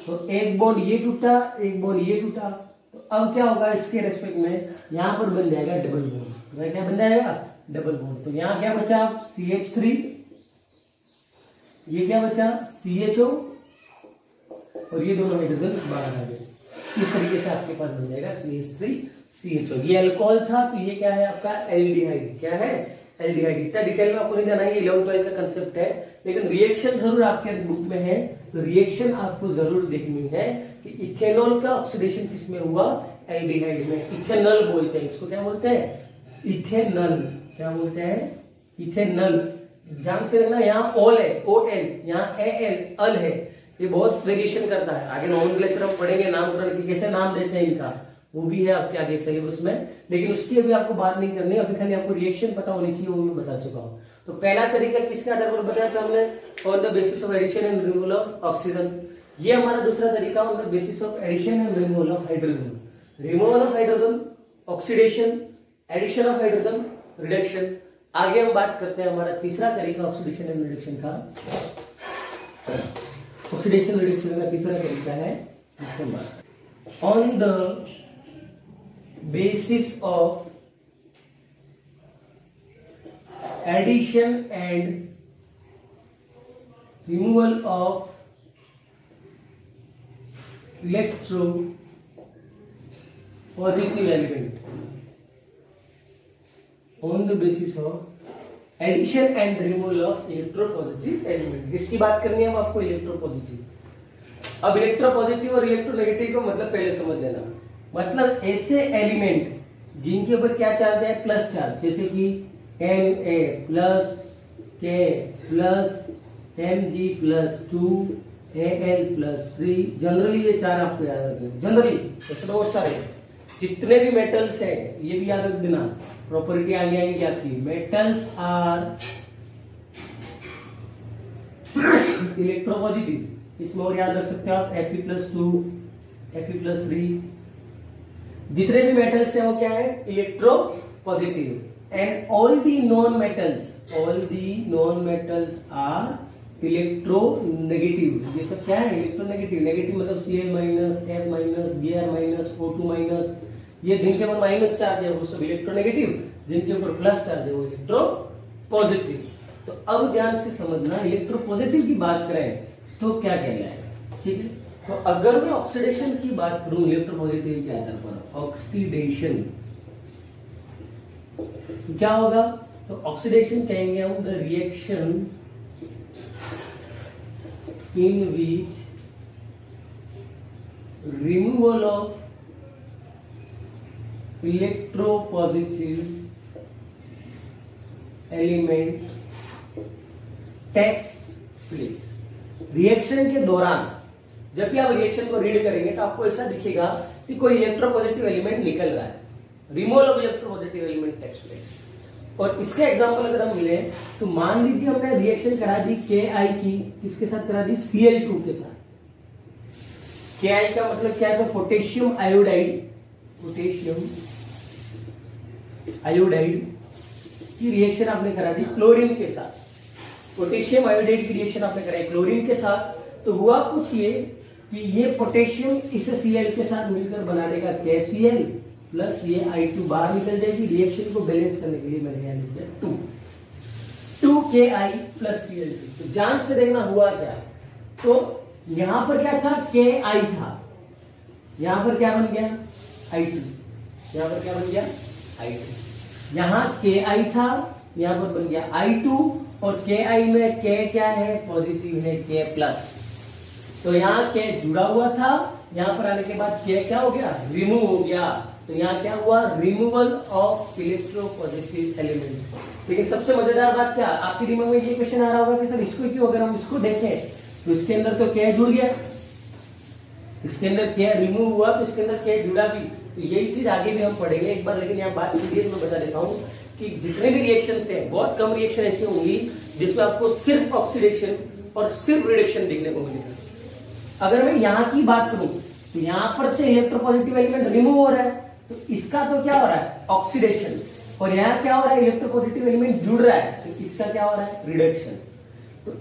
तो एक बॉन्ड ये टूटा, एक बॉन्ड ये टूटा। तो अब क्या होगा? इसके रेस्पेक्ट में यहां पर बन जाएगा डबल बॉन्ड। तो क्या बन जाएगा? Double bond. तो यहां क्या बचा? CH3, ये क्या बचा? CHO, और ये दोनों हाइड्रोजन बाहर आ गए। इस तरीके से आपके पास बन जाएगा CH3CHO। ये अल्कोहल था, तो ये क्या है आपका? एल्डिहाइड। क्या है? एल्डिहाइड। इतना डिटेल में आपको नहीं जाना है, ये 11-12 का कंसेप्ट है, लेकिन रिएक्शन जरूर आपके बुक में है। तो रिएक्शन आपको जरूर देखनी है कि इथेनॉल का ऑक्सीडेशन किसमें हुआ? एल्डिहाइड में। इथेनॉल बोलते हैं इसको। क्या बोलते हैं? इथेनॉल। क्या बोलते हैं? इथेनॉल। ध्यान से रखना, यहाँ ओल है, OL, यहाँ AL, अल है। ये बहुत वेरिएशन करता है। आगे नोमेनक्लेचर हम पढ़ेंगे, नामकरण की कैसे नाम देते हैं इनका, वो भी है आपके आगे सिलेबस में, लेकिन उसकी अभी आपको बात नहीं करनी। अभी खाली आपको रिएक्शन पता होनी चाहिए, वो मैं बता चुका हूँ। तो पहला तरीका किसके आधार पर बताया था हमने? On the basis of addition and removal of oxygen. ये हमारा दूसरा तरीका on the basis of addition and removal of hydrogen. Removal of hydrogen, oxidation, addition of hydrogen, reduction. आगे हम बात करते हैं हमारा तीसरा तरीका ऑक्सीडेशन एंड रिडक्शन का। ऑक्सीडेशन रिडक्शन का तीसरा तरीका है on the basis of addition and removal of electropositive element। On the basis of addition and removal of electropositive element. इसकी बात करनी है हम आपको इलेक्ट्रोपॉजिटिव। अब इलेक्ट्रोपॉजिटिव और इलेक्ट्रोनेगेटिव का मतलब पहले समझ लेना। मतलब ऐसे एलिमेंट जिनके ऊपर क्या चार्ज है, प्लस चार्ज, जैसे कि Na plus K plus Mg plus 2 Al plus 3। Generally ये चार आपको याद रखना। जनरली ऐसे बहुत सारे जितने भी मेटल्स हैं ये भी याद रख देना, प्रॉपर्टी आगे आएगी आपकी। Metals are electropositive. इसमें और याद रख सकते हो आप Fe प्लस 2 Fe प्लस 3। जितने भी मेटल्स हैं वो क्या है, electropositive. And all the non metals are electronegative. ये सब क्या है, इलेक्ट्रो नेगेटिव। नेगेटिव मतलब Cl minus, F minus, Br minus, O2 minus. ये जिनके ऊपर माइनस चार्ज है वो सब इलेक्ट्रो नेगेटिव, जिनके ऊपर प्लस चार्ज है वो इलेक्ट्रो पॉजिटिव। तो अब ध्यान से समझना, इलेक्ट्रो पॉजिटिव की बात करें तो क्या कहलाएगा, ठीक है। तो अगर मैं ऑक्सीडेशन की बात करूं इलेक्ट्रोपॉजिटिव के आधार पर, ऑक्सीडेशन तो क्या होगा, तो ऑक्सीडेशन कहेंगे हम the reaction in which removal of electropositive element takes place. Reaction के दौरान जब भी आप रिएक्शन को रीड करेंगे तो आपको ऐसा दिखेगा कि कोई इलेक्ट्रोपॉजिटिव एलिमेंट निकल रहा है, removal of electropositive element takes place. और इसके एग्जांपल अगर हम मिले तो मान लीजिए हमने रिएक्शन करा दी Ki की, किसके साथ करा दी, Cl2 के साथ। Ki का मतलब क्या है, तो पोटेशियम आयोडाइड की रिएक्शन आपने करा दी क्लोरीन के साथ। पोटेशियम आयोडाइड की रिएक्शन आपने कराई क्लोरीन के साथ। तो हुआ कुछ ये कि ये पोटेशियम इसे Cl के साथ मिलकर बना देगा KCl प्लस ये I2 बाहर निकल जाएगी। रिएक्शन को बैलेंस करने के लिए मैंने यहाँ लिख दिया 2Ki प्लस Cl2। तो ध्यान से देखना हुआ क्या, तो यहां पर क्या था, Ki था, यहां पर क्या बन गया, I2। यहां पर क्या बन गया, I2। यहां Ki था, यहां पर बन गया I2। और Ki में K क्या है, पॉजिटिव है, K प्लस। तो यहाँ K जुड़ा हुआ था, यहाँ पर आने के बाद K क्या हो गया, रिमूव हो गया। तो यहाँ क्या हुआ, रिमूवल ऑफ इलेक्ट्रोपॉजिटिव एलिमेंट्स। लेकिन सबसे मजेदार बात क्या, आपके दिमाग में ये क्वेश्चन आ रहा होगा कि सर इसको क्यों, अगर हम इसको देखें तो इसके अंदर तो K जुड़ गया, इसके अंदर K रिमूव हुआ तो इसके अंदर K जुड़ा भी। तो यही चीज आगे भी हम पढ़ेंगे एक बार। लेकिन यहाँ बात सीरियस में बता देता हूँ कि जितने भी रिएक्शन है, बहुत कम रिएक्शन ऐसी होंगी जिसमें आपको सिर्फ ऑक्सीडेशन और सिर्फ रिडक्शन देखने को मिलेगा। अगर मैं यहाँ की बात करूं तो यहाँ पर से इलेक्ट्रोपॉजिटिव एलिमेंट रिमूव हो रहा है, तो इसका तो क्या हो रहा है, ऑक्सीडेशन। और यहाँ क्या हो रहा है, इलेक्ट्रोपॉजिटिव एलिमेंट जुड़ रहा है, तो इसका क्या हो रहा है, रिडक्शन। तो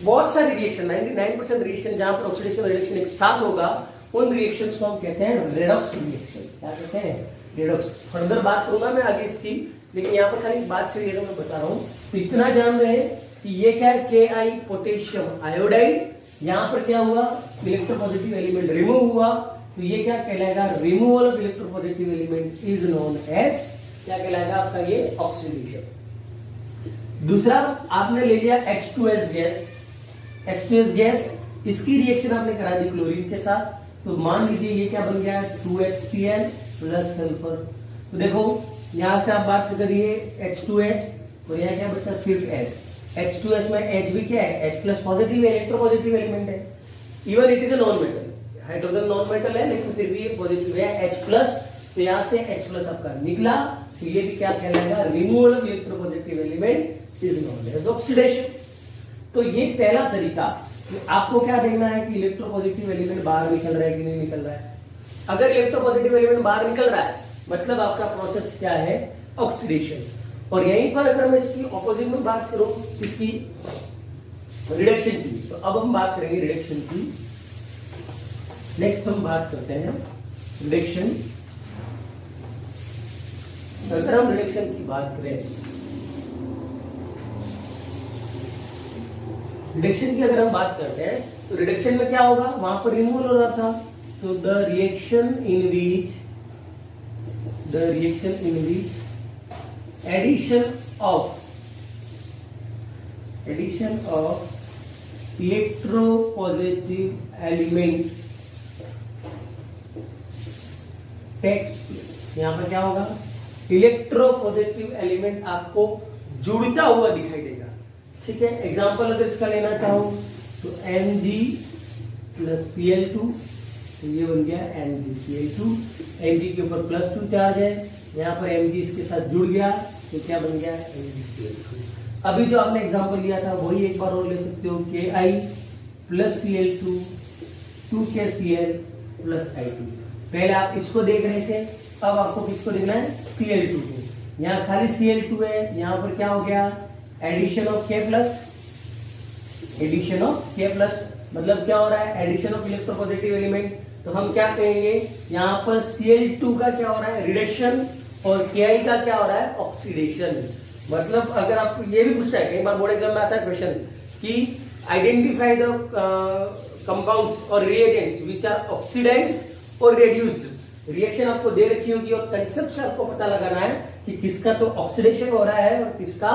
बहुत सारे रिएक्शन, 99% रिएक्शन जहां पर ऑक्सीडेशन और रिडक्शन एक साथ होगा, उन रिएक्शंस को हम कहते हैं रेडॉक्स रिएक्शन। क्या कहते हैं, रेडॉक्स। फर्दर बात करूंगा मैं आगे इसकी, लेकिन यहाँ पर खाली बात से मैं बता रहा हूँ। तो इतना जान रहे कि ये क्या है, Ki पोटेशियम आयोडाइड। यहाँ पर क्या हुआ, इलेक्ट्रोपॉजिटिव एलिमेंट रिमूव हुआ। तो ये क्या कहलाएगा, removal of electropositive element is known as, क्या कहलाएगा आपका ये, ऑक्सीडेशन। दूसरा आपने ले लिया H2S गैस। H2S गैस, इसकी रिएक्शन आपने करा दी क्लोरीन के साथ। तो मान लीजिए ये क्या बन गया, 2HCl प्लस सल्फर। तो देखो यहां से आप बात करिए H2S और यहाँ क्या बचा, सिर्फ S। H2S में H भी क्या है, H प्लस पॉजिटिव है, इलेक्ट्रोपॉजिटिव एलिमेंट है। Even it is a non metal, hydrogen non metal है, लेकिन फिर भी ये पॉजिटिव है, H प्लस। तो यहाँ से H प्लस आपका निकला। तो ये भी क्या कहलाएगा, removal of electropositive element is known as oxidation. तो ये पहला तरीका, आपको क्या देखना है कि इलेक्ट्रोपॉजिटिव एलिमेंट बाहर निकल रहा है कि नहीं निकल रहा है। अगर इलेक्ट्रोपॉजिटिव एलिमेंट बाहर निकल रहा है मतलब आपका प्रोसेस क्या है, ऑक्सीडेशन। और यहीं पर अगर मैं इसकी ऑपोजिट में बात करूं, इसकी रिडक्शन की, तो अब हम बात करेंगे रिडक्शन की। नेक्स्ट हम बात करते हैं रिडक्शन। अगर हम रिडक्शन की बात करें, रिडक्शन की अगर हम बात करते हैं तो रिडक्शन में क्या होगा, वहां पर रिमूवल हो रहा था। तो the reaction in which addition of electropositive element takes place. यहां पर क्या होगा, इलेक्ट्रोपॉजिटिव एलिमेंट आपको जुड़ता हुआ दिखाई देगा। ठीक है, एग्जांपल अगर इसका लेना चाहूं तो Mg प्लस Cl2, तो ये बन गया MgCl2। Mg के ऊपर +2 चार्ज है, यहाँ पर Mg इसके साथ जुड़ गया तो क्या बन गया, MgCl2। अभी जो आपने एग्जांपल लिया था वही एक बार और ले सकते हो, Ki plus Cl2 2KCl plus I2। पहले आप इसको देख रहे थे, अब आपको किसको देखना है, Cl2 को। यहाँ खाली Cl2 है, यहाँ पर क्या हो गया, addition of K plus, addition of K plus मतलब क्या हो रहा है, एडिशन ऑफ इलेक्ट्रोपॉजिटिव एलिमेंट। तो हम क्या कहेंगे, यहाँ पर Cl2 का क्या हो रहा है, रिडक्शन, और Ki का क्या हो रहा है, ऑक्सीडेशन। मतलब अगर आपको ये भी पूछा है, कई बार बोर्ड एग्जाम में आता है क्वेश्चन कि आइडेंटिफाई द कंपाउंड्स और रिएजेंट्स व्हिच आर ऑक्सीडाइज्ड और रिड्यूस्ड। रिएक्शन आपको दे रखी होगी और कंसेप्ट से आपको पता लगाना है कि किसका तो ऑक्सीडेशन हो रहा है और किसका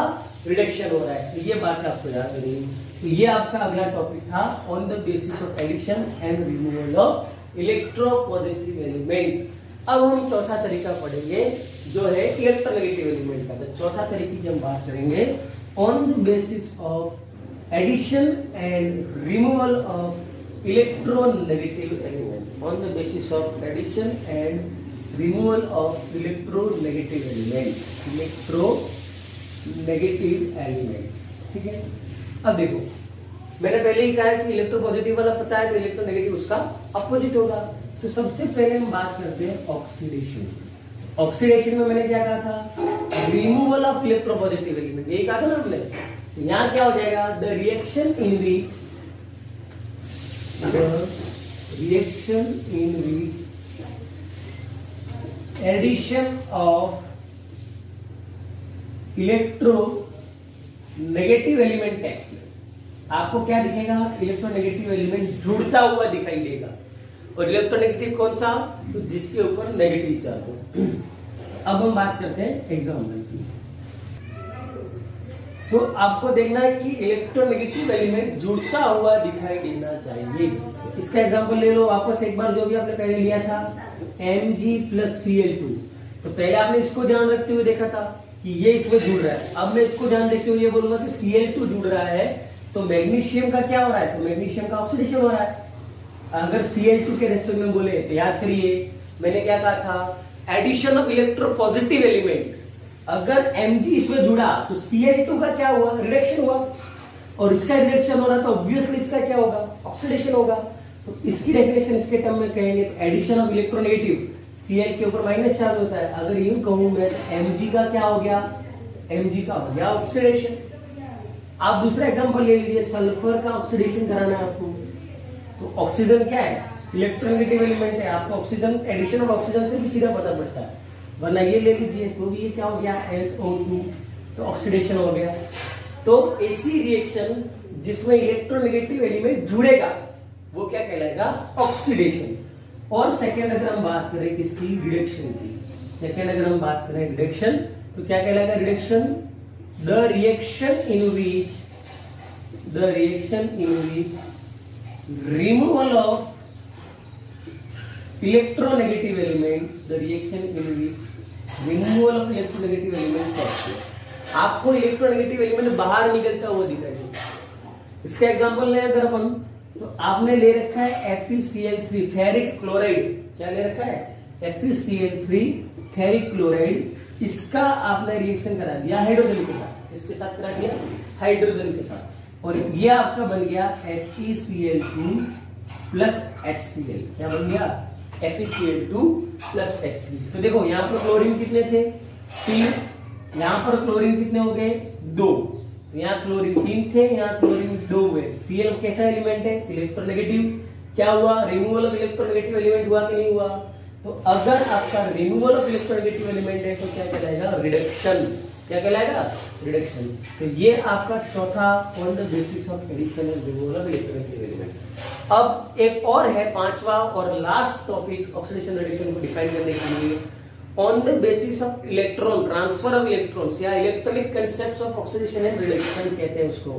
रिडक्शन हो रहा है। तो ये बात आपको याद रखनी है। तो ये आपका अगला टॉपिक था, on the basis of addition and removal of electropositive element. अब हम चौथा तरीका पढ़ेंगे जो है इलेक्ट्रोनेगेटिव एलिमेंट का। तो चौथा तरीके की हम बात करेंगे, on the basis of addition and removal of electronegative element. On the basis of addition and removal of electronegative element, electronegative element. ठीक है, अब देखो मैंने पहले ही कहा है कि इलेक्ट्रोपॉजिटिव वाला पता है तो इलेक्ट्रोनेगेटिव उसका अपोजिट होगा। तो सबसे पहले हम बात करते हैं ऑक्सीडेशन। ऑक्सीडेशन में मैंने क्या कहा था, रिमूवल ऑफ इलेक्ट्रोपॉजिटिव एलिमेंट, यही कहा था ना हमने। यहां क्या हो जाएगा, the reaction in which addition of electronegative element takes place. आपको क्या दिखेगा, इलेक्ट्रोनेगेटिव एलिमेंट जुड़ता हुआ दिखाई देगा। और इलेक्ट्रोनेगेटिव कौन सा, तो जिसके ऊपर नेगेटिव चार्ज हो। अब हम बात करते हैं एग्जाम्पल की। तो आपको देखना है कि इलेक्ट्रोनेगेटिव एलिमेंट जुड़ता हुआ दिखाई देना चाहिए। इसका एग्जाम्पल ले लो वापस एक बार, जो भी आपने पहले लिया था Mg प्लस Cl2। तो पहले आपने इसको ध्यान रखते हुए देखा था कि ये इसमें जुड़ रहा है। अब मैं इसको ध्यान देखते हुए ये बोलूंगा कि Cl2 जुड़ रहा है तो मैग्नीशियम का क्या हो रहा है, तो मैग्नीशियम का ऑक्सीडेशन हो रहा है। अगर Cl2 के रेस्पेक्ट में बोले तो याद करिए मैंने क्या कहा था, एडिशन ऑफ इलेक्ट्रोपॉजिटिव एलिमेंट। अगर Mg इसमें जुड़ा तो Cl2 का क्या हुआ, रिडक्शन हुआ, और इसका रिडक्शन हो रहा तो ऑब्वियसली इसका क्या होगा, ऑक्सीडेशन होगा। तो इसकी डेफिनेशन इसके टर्म में कहेंगे तो एडिशन ऑफ इलेक्ट्रोनेगेटिव, Cl के ऊपर माइनस चार्ज होता है। अगर यूं कहूं मैं तो Mg का क्या हो गया, Mg का हो गया ऑक्सीडेशन। आप दूसरा एग्जांपल ले लीजिए, सल्फर का ऑक्सीडेशन कराना है आपको। तो ऑक्सीजन क्या है, इलेक्ट्रोनेगेटिव एलिमेंट है। आपको ऑक्सीजन, एडिशन ऑफ ऑक्सीजन से भी सीधा पता पड़ता है। वरना ये ले लीजिए तो ये क्या हो गया, SO2, तो ऑक्सीडेशन हो गया। तो ऐसी रिएक्शन जिसमें इलेक्ट्रोनेगेटिव एलिमेंट जुड़ेगा वो क्या कहलाएगा, ऑक्सीडेशन। और सेकेंड अगर हम बात करें किसकी, रिडक्शन की, सेकेंड अगर हम बात करें रिडक्शन तो क्या कहलाएगा, reduction the reaction in which removal of electronegative element, the reaction in which removal of electronegative element. आपको इलेक्ट्रोनेगेटिव एलिमेंट बाहर निकलता हुआ दिखाई देगा। इसका एग्जांपल लें अगर अपन, तो आपने ले रखा है FeCl3 फेरिक क्लोराइड। क्या ले रखा है, FeCl3 फेरिक क्लोराइड। इसका आपने रिएक्शन करा दिया हाइड्रोजन के साथ, इसके साथ करा दिया हाइड्रोजन के साथ, और ये आपका बन गया FeCl2 प्लस HCl। क्या बन गया, FeCl2 प्लस HCl। तो देखो यहाँ पर क्लोरीन कितने थे, 3, यहाँ पर क्लोरीन कितने हो गए, 2। यहाँ क्लोरीन 3 थे, यहाँ क्लोरीन 2 हुए। Cl कैसा एलिमेंट है, इलेक्ट्रोनेगेटिव। क्या हुआ, रिमूवल ऑफ इलेक्ट्रोनेगेटिव एलिमेंट हुआ कि नहीं हुआ। तो अगर आपका रिमूवल ऑफ इलेक्ट्रोनेगेटिव एलिमेंट है तो क्या कहलाएगा, रिडक्शन। क्या कहलाएगा, रिडक्शन। तो ये आपका चौथा, on the basis of addition and removal of electronegative element. अब एक और है पांचवा और लास्ट टॉपिक ऑक्सीडेशन रिडक्शन को डिफाइन करने के लिए, on the basis of electron transfer of electrons या electronic concepts of oxidation and reduction कहते हैं उसको।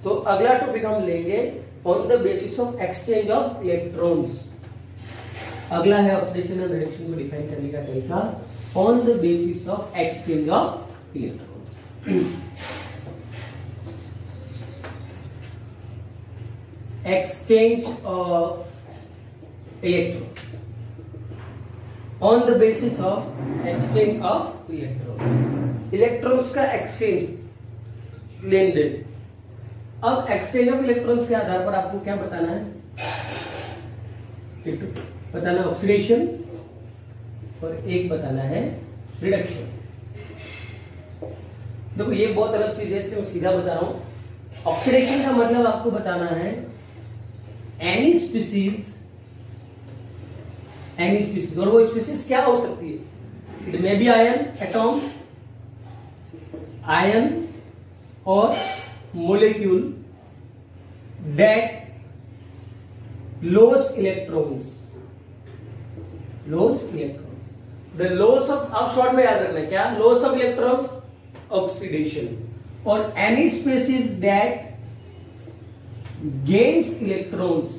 तो अगला टॉपिक हम लेंगे on the basis of exchange of electrons. अगला है ऑक्सीडेशन एंड रिडक्शन को डिफाइन करने का तरीका on the basis of exchange of electrons. Exchange of electrons on the basis of exchange of electrons. Electrons का एक्सचेंज, लेन देन। अब एक्सचेंज ऑफ इलेक्ट्रॉन्स के आधार पर आपको क्या बताना है? बताना ऑक्सीडेशन और एक बताना है रिडक्शन। देखो ये बहुत अलग चीज है, इसलिए मैं सीधा बता रहा हूं। ऑक्सीडेशन का मतलब आपको बताना है एनी स्पीसीज, और वो स्पीसीज क्या हो सकती है? It may be ion atom, ion और molecule that lose electrons, the loss of, अब शॉर्ट में याद रखना है क्या? loss of electrons, oxidation, और any species that gains electrons।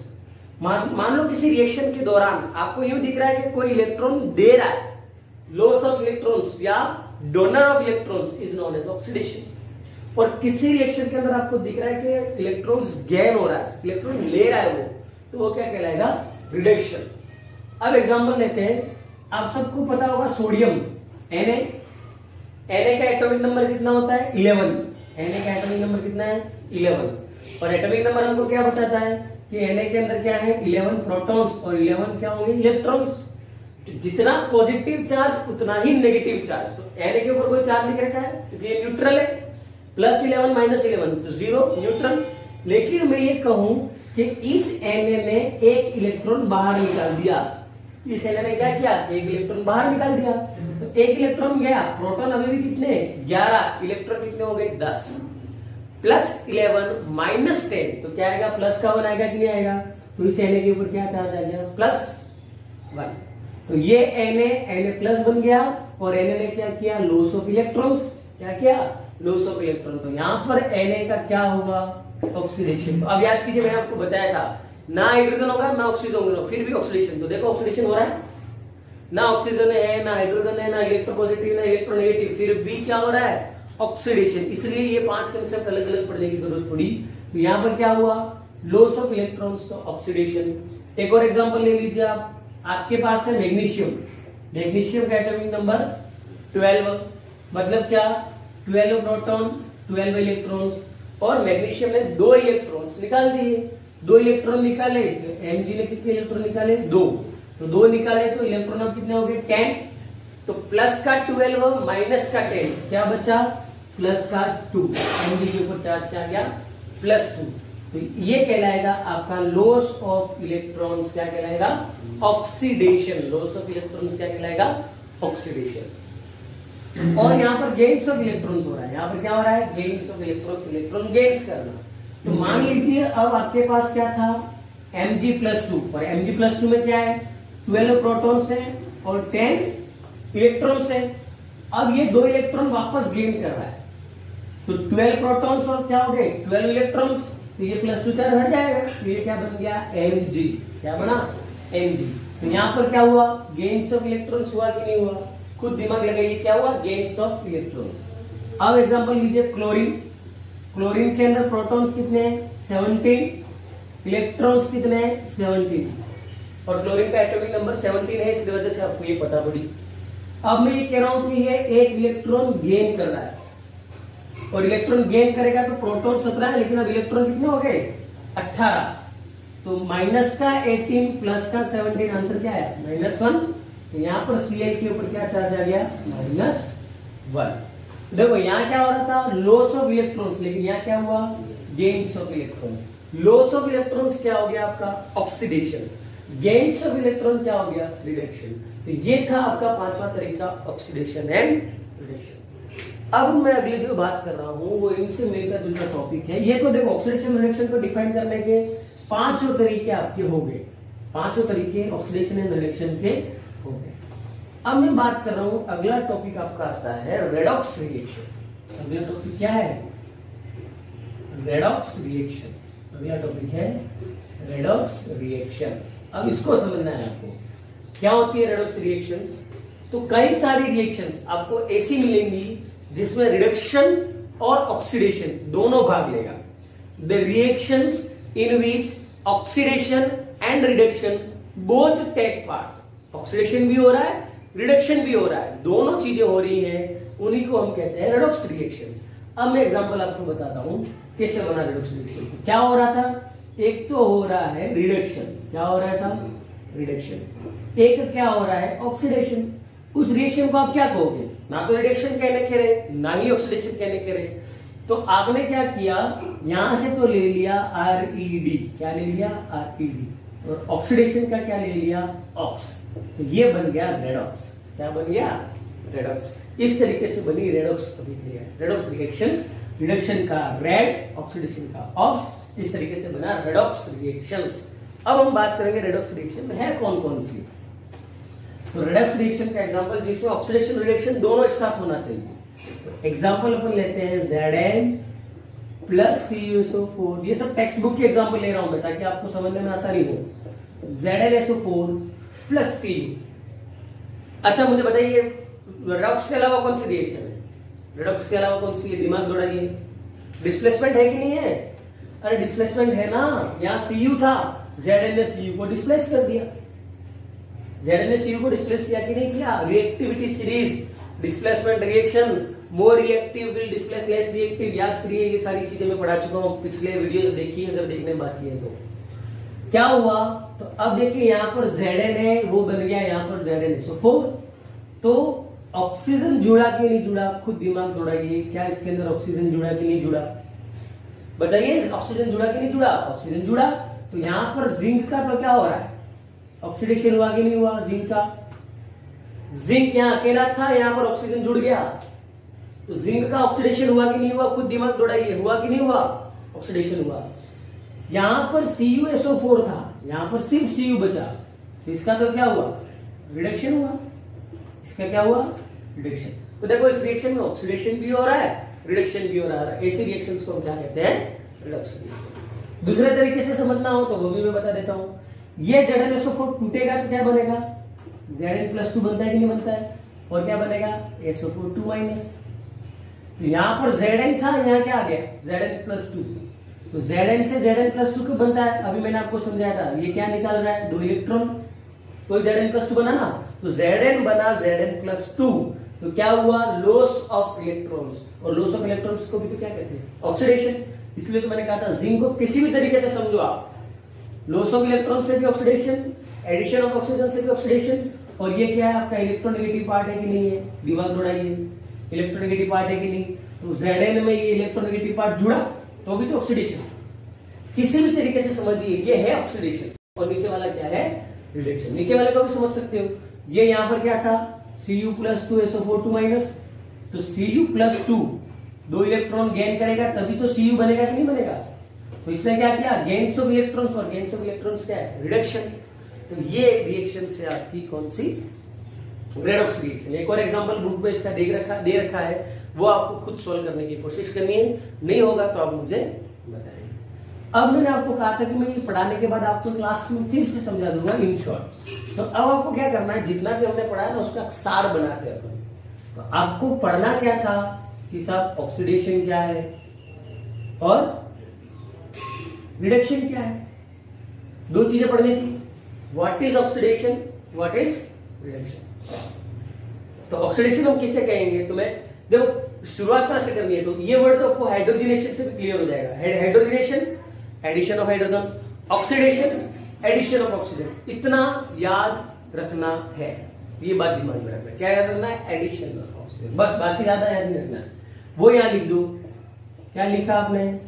मान लो किसी रिएक्शन के दौरान आपको यूं दिख रहा है कि कोई इलेक्ट्रॉन दे रहा है, लॉस ऑफ इलेक्ट्रॉन्स या donor of electrons is known as oxidation. और किसी रिएक्शन के अंदर आपको दिख रहा है कि इलेक्ट्रॉन्स गेन हो रहा है, इलेक्ट्रॉन ले रहा है वो, तो वो क्या कहलाएगा? रिडक्शन। अब एग्जांपल लेते हैं। आप सबको पता होगा सोडियम Na, Na का एटॉमिक नंबर कितना होता है? 11। Na का एटॉमिक नंबर कितना है? 11। और एटॉमिक नंबर हमको क्या बताता है कि Na के अंदर क्या है? 11 प्रोटॉन्स और 11 क्या होंगे? इलेक्ट्रॉन्स। जितना पॉजिटिव चार्ज उतना ही नेगेटिव चार्ज। तो Na के ऊपर कोई चार्ज नहीं रखा है क्योंकि ये न्यूट्रल है। +11 -11 तो 0 न्यूट्रल। लेकिन मैं ये कहूं कि इस Na ने एक इलेक्ट्रॉन बाहर निकाल दिया। इस Na ने क्या किया? एक इलेक्ट्रॉन बाहर निकाल दिया। तो एक इलेक्ट्रॉन गया, प्रोटॉन अभी भी कितने? 11, इलेक्ट्रॉन कितने हो गए? 10। +11 -10 तो क्या आएगा? प्लस का 1 आएगा कि नहीं आएगा? तो इस Na के ऊपर क्या चार्ज आ गया? +1। तो ये Na+ बन गया और Na ने क्या किया? Loss of electrons. क्या किया? Loss of electron. तो यहां पर Na का क्या होगा? ऑक्सीडेशन। तो अब याद कीजिए, मैंने आपको बताया था ना हाइड्रोजन होगा ना ऑक्सीजन होगा, फिर भी ऑक्सीडेशन। तो देखो ऑक्सीडेशन हो रहा है, ना ऑक्सीजन है ना हाइड्रोजन है ना इलेक्ट्रोपॉजिटिव ना इलेक्ट्रोनेगेटिव, फिर भी क्या हो रहा है? ऑक्सीडेशन। इसलिए ये 5 कंसेप्ट अलग अलग पढ़ने की जरूरत पड़ी। तो यहां पर क्या हुआ? लॉस ऑफ इलेक्ट्रॉन्स, तो ऑक्सीडेशन। एक और एग्जांपल ले लीजिए आप। आपके पास है मैग्नीशियम। मैग्नीशियम का एटॉमिक नंबर 12, मतलब क्या? 12 प्रोटॉन 12 इलेक्ट्रॉन्स। और मैग्नीशियम ने 2 इलेक्ट्रॉन्स निकाल दिए। 2 इलेक्ट्रॉन निकाले तो Mg ने कितने इलेक्ट्रॉन निकाले? 2। तो 2 निकाले तो इलेक्ट्रॉन अब कितने हो गए? 10। तो प्लस का 12 माइनस का 10 क्या बचा? प्लस का 2। Mg के ऊपर चार्ज क्या गया? +2। तो ये कहलाएगा आपका लॉस ऑफ इलेक्ट्रॉन्स। क्या कहलाएगा? ऑक्सीडेशन। लॉस ऑफ इलेक्ट्रॉन्स क्या कहलाएगा? ऑक्सीडेशन। और यहाँ पर गेन्स ऑफ इलेक्ट्रॉन्स हो रहा है। यहाँ पर क्या हो रहा है? Gains of electrons, electron gains करना। तो मान लीजिए अब आपके पास क्या था? Mg+2, और Mg+2 में क्या है? 12 प्रोटॉन्स है और 10 इलेक्ट्रॉन्स है। अब ये 2 इलेक्ट्रॉन वापस गेन कर रहा है। तो 12 प्रोटॉन्स और क्या हो गए? 12 इलेक्ट्रॉन्स। तो ये +2 चार्ज हट जाएगा। तो ये क्या बन गया? Mg। क्या बना? Mg। तो यहाँ पर क्या हुआ? गेन्स ऑफ इलेक्ट्रॉन्स हुआ कि नहीं हुआ? खुद दिमाग लगाइए, क्या हुआ? Gains of electrons. अब एग्जांपल लीजिए क्लोरीन। क्लोरीन के अंदर प्रोटॉन्स कितने हैं? 17, इलेक्ट्रॉन्स कितने हैं? 17। और क्लोरीन का एटॉमिक नंबर 17 है, इसकी वजह से आपको ये पता पड़ी। अब मैं ये कह रहा हूं कि ये एक इलेक्ट्रॉन गेन कर रहा है, और इलेक्ट्रॉन गेन करेगा तो प्रोटॉन 17 है, लेकिन अब इलेक्ट्रॉन कितने हो गए? 18। तो माइनस का 18 प्लस का 17, आंसर क्या है? -1। यहां पर Cl के ऊपर क्या चार्ज आ गया? -1। देखो यहां क्या हो रहा था? लॉस ऑफ इलेक्ट्रॉन्स, लेकिन यहां क्या हुआ? Gains of electron. Loss of electrons क्या हो गया आपका? ऑक्सीडेशन। गेन्स ऑफ इलेक्ट्रॉन क्या हो गया? रिडक्शन। तो ये था आपका 5वां तरीका, ऑक्सीडेशन एंड रिडक्शन। अब मैं अगली जो बात कर रहा हूं वो इनसे मिलकर जुलता टॉपिक है। ये तो देखो ऑक्सीडेशन रिडक्शन को डिफाइन करने के 5 तरीके आपके हो गए। 5 तरीके ऑक्सीडेशन एंड रिडक्शन के हो गए। अब मैं बात कर रहा हूं, अगला टॉपिक आपका आता है रेडॉक्स रिएक्शन। अगला टॉपिक क्या है? Redox reaction. अगला टॉपिक है रेडॉक्स रिएक्शंस। अब इसको समझना है आपको, क्या होती है रेडॉक्स रिएक्शंस। तो कई सारी रिएक्शंस आपको ऐसी मिलेंगी जिसमें रिडक्शन और ऑक्सीडेशन दोनों भाग लेगा। The reactions in which oxidation and reduction both take part. Oxidation भी हो रहा है, रिडक्शन भी हो रहा है, दोनों चीजें हो रही हैं, उन्हीं को हम कहते हैं रेडॉक्स रिएक्शंस। अब मैं एग्जांपल आपको बताता हूं कैसे बना रेडॉक्स रिएक्शन। क्या हो रहा था? एक तो हो रहा है रिडक्शन। क्या हो रहा है साहब? रिडक्शन। एक क्या हो रहा है? ऑक्सीडेशन। उस रिएक्शन को आप क्या कहोगे? ना तो रिडक्शन कहने के रहे, ना ही ऑक्सीडेशन कहने के रहे। तो आपने क्या किया, यहां से तो ले लिया RED। क्या ले लिया? RED। और ऑक्सीडेशन का क्या ले लिया? ऑक्स। तो ये बन गया रेडॉक्स। क्या बन गया? रेडॉक्स। इस तरीके से बनी रेडॉक्स प्रतिक्रिया। रेडॉक्स रिएक्शंस, रिडक्शन का रेड, ऑक्सीडेशन का ऑक्स, इस तरीके से बना रेडॉक्स रिएक्शंस। अब हम बात करेंगे रेडॉक्स रिएक्शन में है कौन कौन सी। तो रेडॉक्स रिएक्शन का एग्जांपल जिसमें ऑक्सीडेशन रिडक्शन दोनों एक साथ होना चाहिए। एग्जांपल अपन लेते हैं Zn प्लस CuSO4। ये सब टेक्स्ट बुक के एग्जांपल ले रहा हूं मैं ताकि आपको समझने में आसानी हो। ZnSO4 plus Cu। अच्छा मुझे बताइए रेडॉक्स के अलावा कौन सी रिएक्शन है? रेडॉक्स के अलावा कौन सी है? दिमाग दौड़ाइए। डिस्प्लेसमेंट है कि नहीं है? अरे डिस्प्लेसमेंट है ना। यहां Cu था, Zn ने Cu को डिस्प्लेस कर दिया। Zn ने Cu को डिस्प्लेस किया कि नहीं किया? Reactivity series, displacement reaction, more reactive will displace less reactive. याद करिए, ये सारी चीजें मैं पढ़ा चुका हूं, पिछले वीडियोस देखिए अगर देखने बाकी है तो। क्या हुआ? तो अब देखिए यहां पर Zn है, वो बन गया यहां पर ZnSO4। तो ऑक्सीजन जुड़ा कि नहीं जुड़ा? खुद दिमाग दौड़ाइए, क्या इसके अंदर ऑक्सीजन जुड़ा कि नहीं जुड़ा? बताइए, ऑक्सीजन जुड़ा कि नहीं जुड़ा? ऑक्सीजन जुड़ा। तो यहां पर जिंक का तो क्या हो रहा है? ऑक्सीडेशन हुआ कि नहीं हुआ जिंक का? जिंक यहां अकेला था, यहां पर ऑक्सीजन जुड़ गया, तो जिंक का ऑक्सीडेशन हुआ कि नहीं हुआ? खुद दिमाग दौड़ाइए, हुआ कि नहीं हुआ? ऑक्सीडेशन हुआ। यहां पर CuSO4 था, यहां पर सिर्फ Cu बचा, तो इसका तो क्या हुआ? रिडक्शन हुआ। इसका क्या हुआ? रिडक्शन। तो देखो इस रिएक्शन में ऑक्सीडेशन भी हो रहा है, रिडक्शन भी हो रहा है। ऐसी रिएक्शंस को हम क्या कहते हैं? Redox reaction. दूसरे तरीके से समझना हो तो वो भी मैं बता देता हूं। ये ZnSO4 टूटेगा तो क्या बनेगा? Zn+2 बनता है कि नहीं बनता है? और क्या बनेगा? SO4 2-। तो यहां पर Zn था, यहां क्या आ गया? Zn+2। तो Zn से Zn+2 क्यों बनता है? अभी मैंने आपको समझाया था। ये क्या निकाल रहा है? 2 इलेक्ट्रॉन। तो Zn+2 बना ना, तो Zn बना Zn+2। तो क्या हुआ? Loss of electrons. और लॉस ऑफ इलेक्ट्रॉन्स को भी तो क्या कहते हैं? ऑक्सीडेशन। इसलिए तो मैंने कहा था जिंक को किसी भी तरीके से समझो आप, लॉस ऑफ इलेक्ट्रॉन से भी ऑक्सीडेशन, एडिशन ऑफ ऑक्सीजन से भी ऑक्सीडेशन। और ये क्या है आपका? इलेक्ट्रोनेगेटिव पार्ट है कि नहीं है? दिमाग दौड़ाइए, इलेक्ट्रोनेगेटिव पार्ट है कि नहीं? तो Zn में ये इलेक्ट्रोनेगेटिव पार्ट जुड़ा तो भी तो ऑक्सीडेशन। किसी भी तरीके से समझिए, ये है ऑक्सीडेशन और नीचे वाला क्या है? रिडक्शन। नीचे वाले को भी समझ सकते हो। ये यहां पर क्या था? Cu+2 SO4 2-। तो Cu+2 2 इलेक्ट्रॉन गेन करेगा तभी तो Cu बनेगा कि नहीं बनेगा? तो इसने क्या किया? गेन्स ऑफ इलेक्ट्रॉन्स, और गेन्स ऑफ इलेक्ट्रॉन्स क्या है? रिडक्शन। तो ये रिएक्शन से आपकी कौन सी? Redox reaction. एक और एग्जांपल बुक में इसका दे रखा है, वो आपको खुद सॉल्व करने की कोशिश करनी है। नहीं होगा तो आप मुझे बताएंगे। अब मैंने आपको कहा था कि मैं ये पढ़ाने के बाद आपको क्लास में फिर से समझा दूंगा इन शॉर्ट। तो अब आपको क्या करना है? जितना भी हमने पढ़ा है ना उसका सार बनाते हैं। तो आपको पढ़ना क्या था कि साहब ऑक्सीडेशन क्या है और रिडक्शन क्या है। 2 चीजें पढ़नी थी। What is oxidation, what is reduction. तो ऑक्सीडेशन हम किसे कहेंगे? तो मैं देखो शुरुआत कहां से करनी है, तो ये वर्ड तो आपको हाइड्रोजनेशन से भी क्लियर हो जाएगा। Hydrogenation, addition of hydrogen, oxidation, addition of oxygen, इतना याद रखना है। ये बात दिमाग में रखना है। क्या याद रखना है? एडिशन ऑफ ऑक्सीजन, बस, बाकी ज्यादा याद नहीं रखना है। वो यहां लिख दो। क्या लिखा आपने?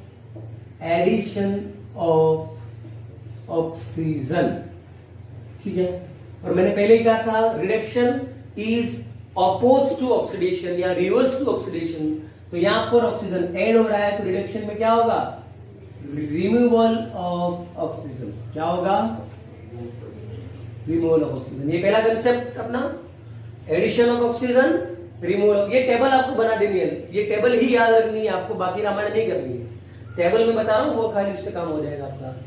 Addition of oxygen. ठीक है। और मैंने पहले ही कहा था reduction is oppose to oxidation या रिवर्स टू ऑक्सीडेशन। तो यहां पर ऑक्सीजन ऐड हो रहा है तो रिडक्शन में क्या होगा? Removal of oxygen. क्या होगा? Removal of oxygen. ये पहला कंसेप्ट अपना। Addition of oxygen, removal. ये टेबल आपको बना देनी है, ये टेबल ही याद रखनी है आपको, बाकी रामायण नहीं करनी है। टेबल में बता रहा हूं, वो खाली उससे काम हो जाएगा आपका।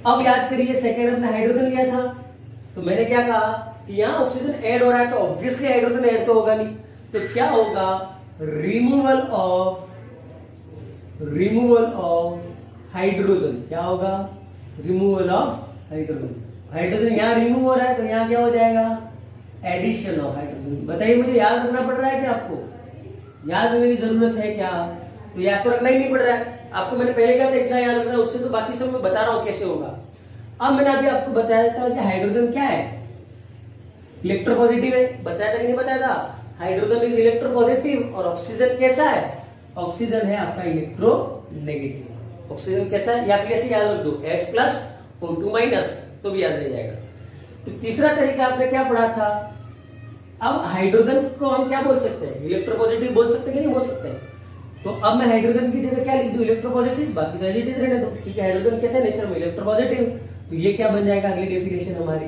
अब याद करिए सेकेंड अपना हाइड्रोजन लिया था, तो मैंने क्या कहा कि यहाँ ऑक्सीजन ऐड हो रहा है तो ऑब्वियसली हाइड्रोजन ऐड तो होगा नहीं, तो क्या होगा, रिमूवल ऑफ हाइड्रोजन। क्या होगा, रिमूवल ऑफ हाइड्रोजन। हाइड्रोजन यहाँ रिमूव हो रहा है तो यहाँ क्या हो जाएगा, एडिशन ऑफ हाइड्रोजन। बताइए मुझे याद रखना पड़ रहा है क्या, आपको याद रखने की जरूरत है क्या? तो याद तो रखना ही नहीं पड़ रहा है आपको, मैंने पहले कहा था इतना याद रखना, उससे तो बाकी सब मैं बता रहा हूं कैसे होगा। अब मैंने अभी आपको बताया था कि हाइड्रोजन क्या है, इलेक्ट्रोपॉजिटिव है, बताया था कि नहीं बताया था? Hydrogen is electropositive. और ऑक्सीजन कैसा है, ऑक्सीजन है आपका इलेक्ट्रोनेगेटिव। ऑक्सीजन कैसा है, या फिर ऐसे याद रख दो H+O2- तो भी याद रह जाएगा। तो तीसरा तरीका आपने क्या पढ़ा था, अब हाइड्रोजन को हम क्या बोल सकते हैं, इलेक्ट्रोपॉजिटिव बोल सकते हैं कि नहीं बोल सकते हैं? तो अब मैं हाइड्रोजन की जगह क्या लिख दूं, इलेक्ट्रोपॉजिटिव, बाकी तो एज इट इज रहने दो, ठीक है। हाइड्रोजन कैसे नेचर में, इलेक्ट्रोपॉजिटिव, तो ये क्या बन जाएगा अगली डेफिनेशन हमारी,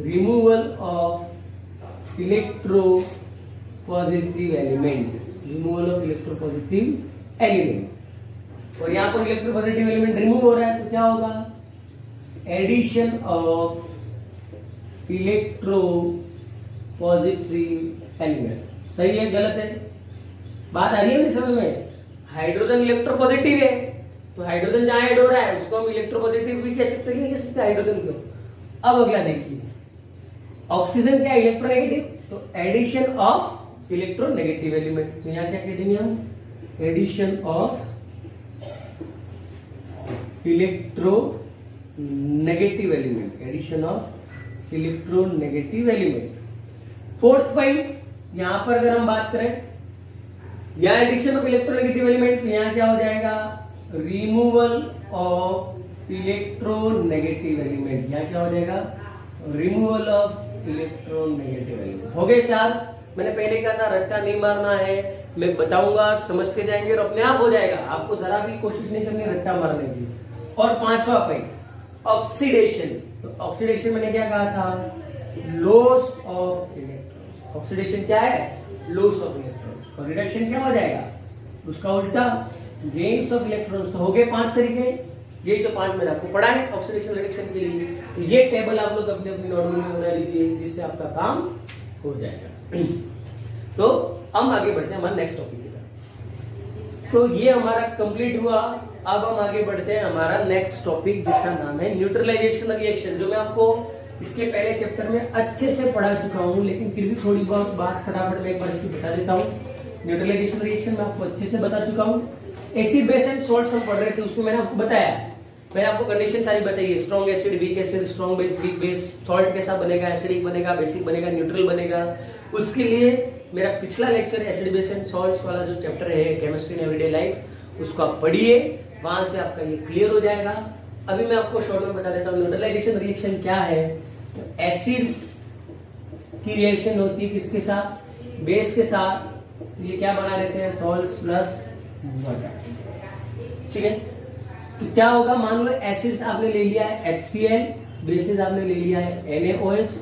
removal of electropositive element, removal of electropositive element. और यहां पर इलेक्ट्रोपॉजिटिव एलिमेंट रिमूव हो रहा है तो क्या होगा, एडिशन ऑफ इलेक्ट्रोपॉजिटिव एलिमेंट। सही है गलत है, बात आ रही है समझ में? हाइड्रोजन इलेक्ट्रोपॉजिटिव है तो हाइड्रोजन जहां ऐड हो रहा है उसको हम इलेक्ट्रोपॉजिटिव भी कह सकते हैं, नहीं कह सकते हाइड्रोजन को। अब अगला देखिए, ऑक्सीजन क्या इलेक्ट्रोनेगेटिव, तो एडिशन ऑफ इलेक्ट्रोनेगेटिव एलिमेंट। तो यहां क्या कह देंगे हम, addition of electronegative element, addition of electronegative element. Fourth point, यहां पर अगर हम बात करें यहाँ एडिशन ऑफ इलेक्ट्रोनेगेटिव एलिमेंट, तो यहाँ क्या हो जाएगा, रिमूवल ऑफ इलेक्ट्रोनेगेटिव एलिमेंट। यहाँ क्या हो जाएगा, रिमूवल ऑफ इलेक्ट्रोनेगेटिव एलिमेंट। हो गए 4। मैंने पहले कहा था रट्टा नहीं मारना है, मैं बताऊंगा समझते जाएंगे और अपने आप हो जाएगा, आपको जरा भी कोशिश नहीं करनी रट्टा मारने की। और 5वां पॉइंट, ऑक्सीडेशन। तो ऑक्सीडेशन मैंने क्या कहा था, लॉस ऑफ इलेक्ट्रॉन्स। ऑक्सीडेशन क्या है, लॉस ऑफ इलेक्ट्रॉन्स। और रिडक्शन क्या हो जाएगा, उसका उल्टा, गेन्स ऑफ इलेक्ट्रॉन्स। तो हो गए 5 तरीके, यही तो 5 मैंने आपको पढ़ा है ऑक्सीडेशन रिडक्शन के लिए। तो ये टेबल आप लोग अपने अपनी नोटबुक में बना लीजिए, जिससे आपका काम हो जाएगा। तो हम आगे बढ़ते हैं हमारे नेक्स्ट टॉपिक की तरफ। तो ये हमारा कंप्लीट हुआ। अब हम आगे बढ़ते हैं हमारा नेक्स्ट टॉपिक, जिसका नाम है न्यूट्रलाइजेशन रिएक्शन, जो मैं आपको इसके पहले चैप्टर में अच्छे से पढ़ा चुका हूं, लेकिन फिर भी थोड़ी बहुत बात फटाफट में एक बार इसकी बता देता हूं। न्यूट्रलाइजेशन रिएक्शन में आपको अच्छे से बता चुका हूं। एसिड बेस एंड सॉल्ट्स हम पढ़ रहे थे, उसमें मैंने आपको बताया, मैंने आपको कंडीशन सारी बताई है, strong acid, weak acid, strong base, weak base, salt कैसा बनेगा, एसिडिक बनेगा, बेसिक बनेगा, न्यूट्रल बनेगा। उसके लिए मेरा पिछला lecture acid base and salts वाला जो चैप्टर है केमिस्ट्री इन एवरीडे लाइफ, उसको आप पढ़िए, वहां से आपका ये क्लियर हो जाएगा। अभी मैं आपको शॉर्ट में बता देता हूँ न्यूट्रलाइजेशन रिएक्शन क्या है। तो एसिड्स की रिएक्शन होती है किसके साथ, बेस के साथ। ये क्या बना लेते हैं, सॉल्ट्स प्लस वाटर, ठीक है। तो क्या होगा, मान लो एसिड्स आपने ले लिया है HCl, बेसिस आपने ले लिया है NaOH,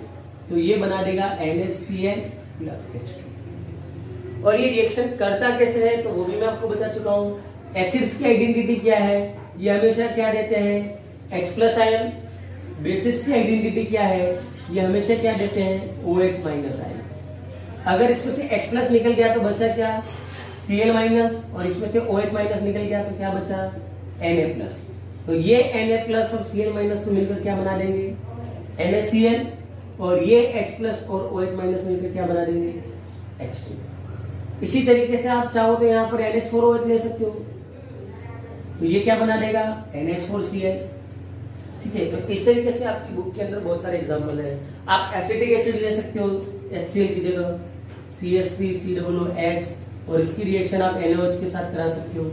तो ये बना देगा NaCl प्लस H2। और ये रिएक्शन करता कैसे है, तो वो भी मैं आपको बता चुका हूं। एसिड्स की आइडेंटिटी क्या है, ये हमेशा क्या देते हैं, H+ आयन। बेसिस की आइडेंटिटी क्या है, ये हमेशा क्या देते हैं, OH- आयन। अगर इसमें से H+ निकल गया तो बचा क्या, Cl-, और इसमें से OH- निकल गया तो क्या बचा, Na+। तो ये Na+ और Cl- को मिलकर क्या बना देंगे, NaCl, और ये H+ और OH- मिलकर क्या बना देंगे, H2। इसी तरीके से आप चाहो तो यहाँ पर NH4OH ले सकते हो, तो ये क्या बना देगा, NH4Cl, ठीक है। तो इस तरीके से आपकी बुक के अंदर बहुत सारे एग्जाम्पल है। आप एसिटिक एसिड ले सकते हो HCl की जगह, CH3COOH, और इसकी रिएक्शन आप NaOH के साथ करा सकते हो।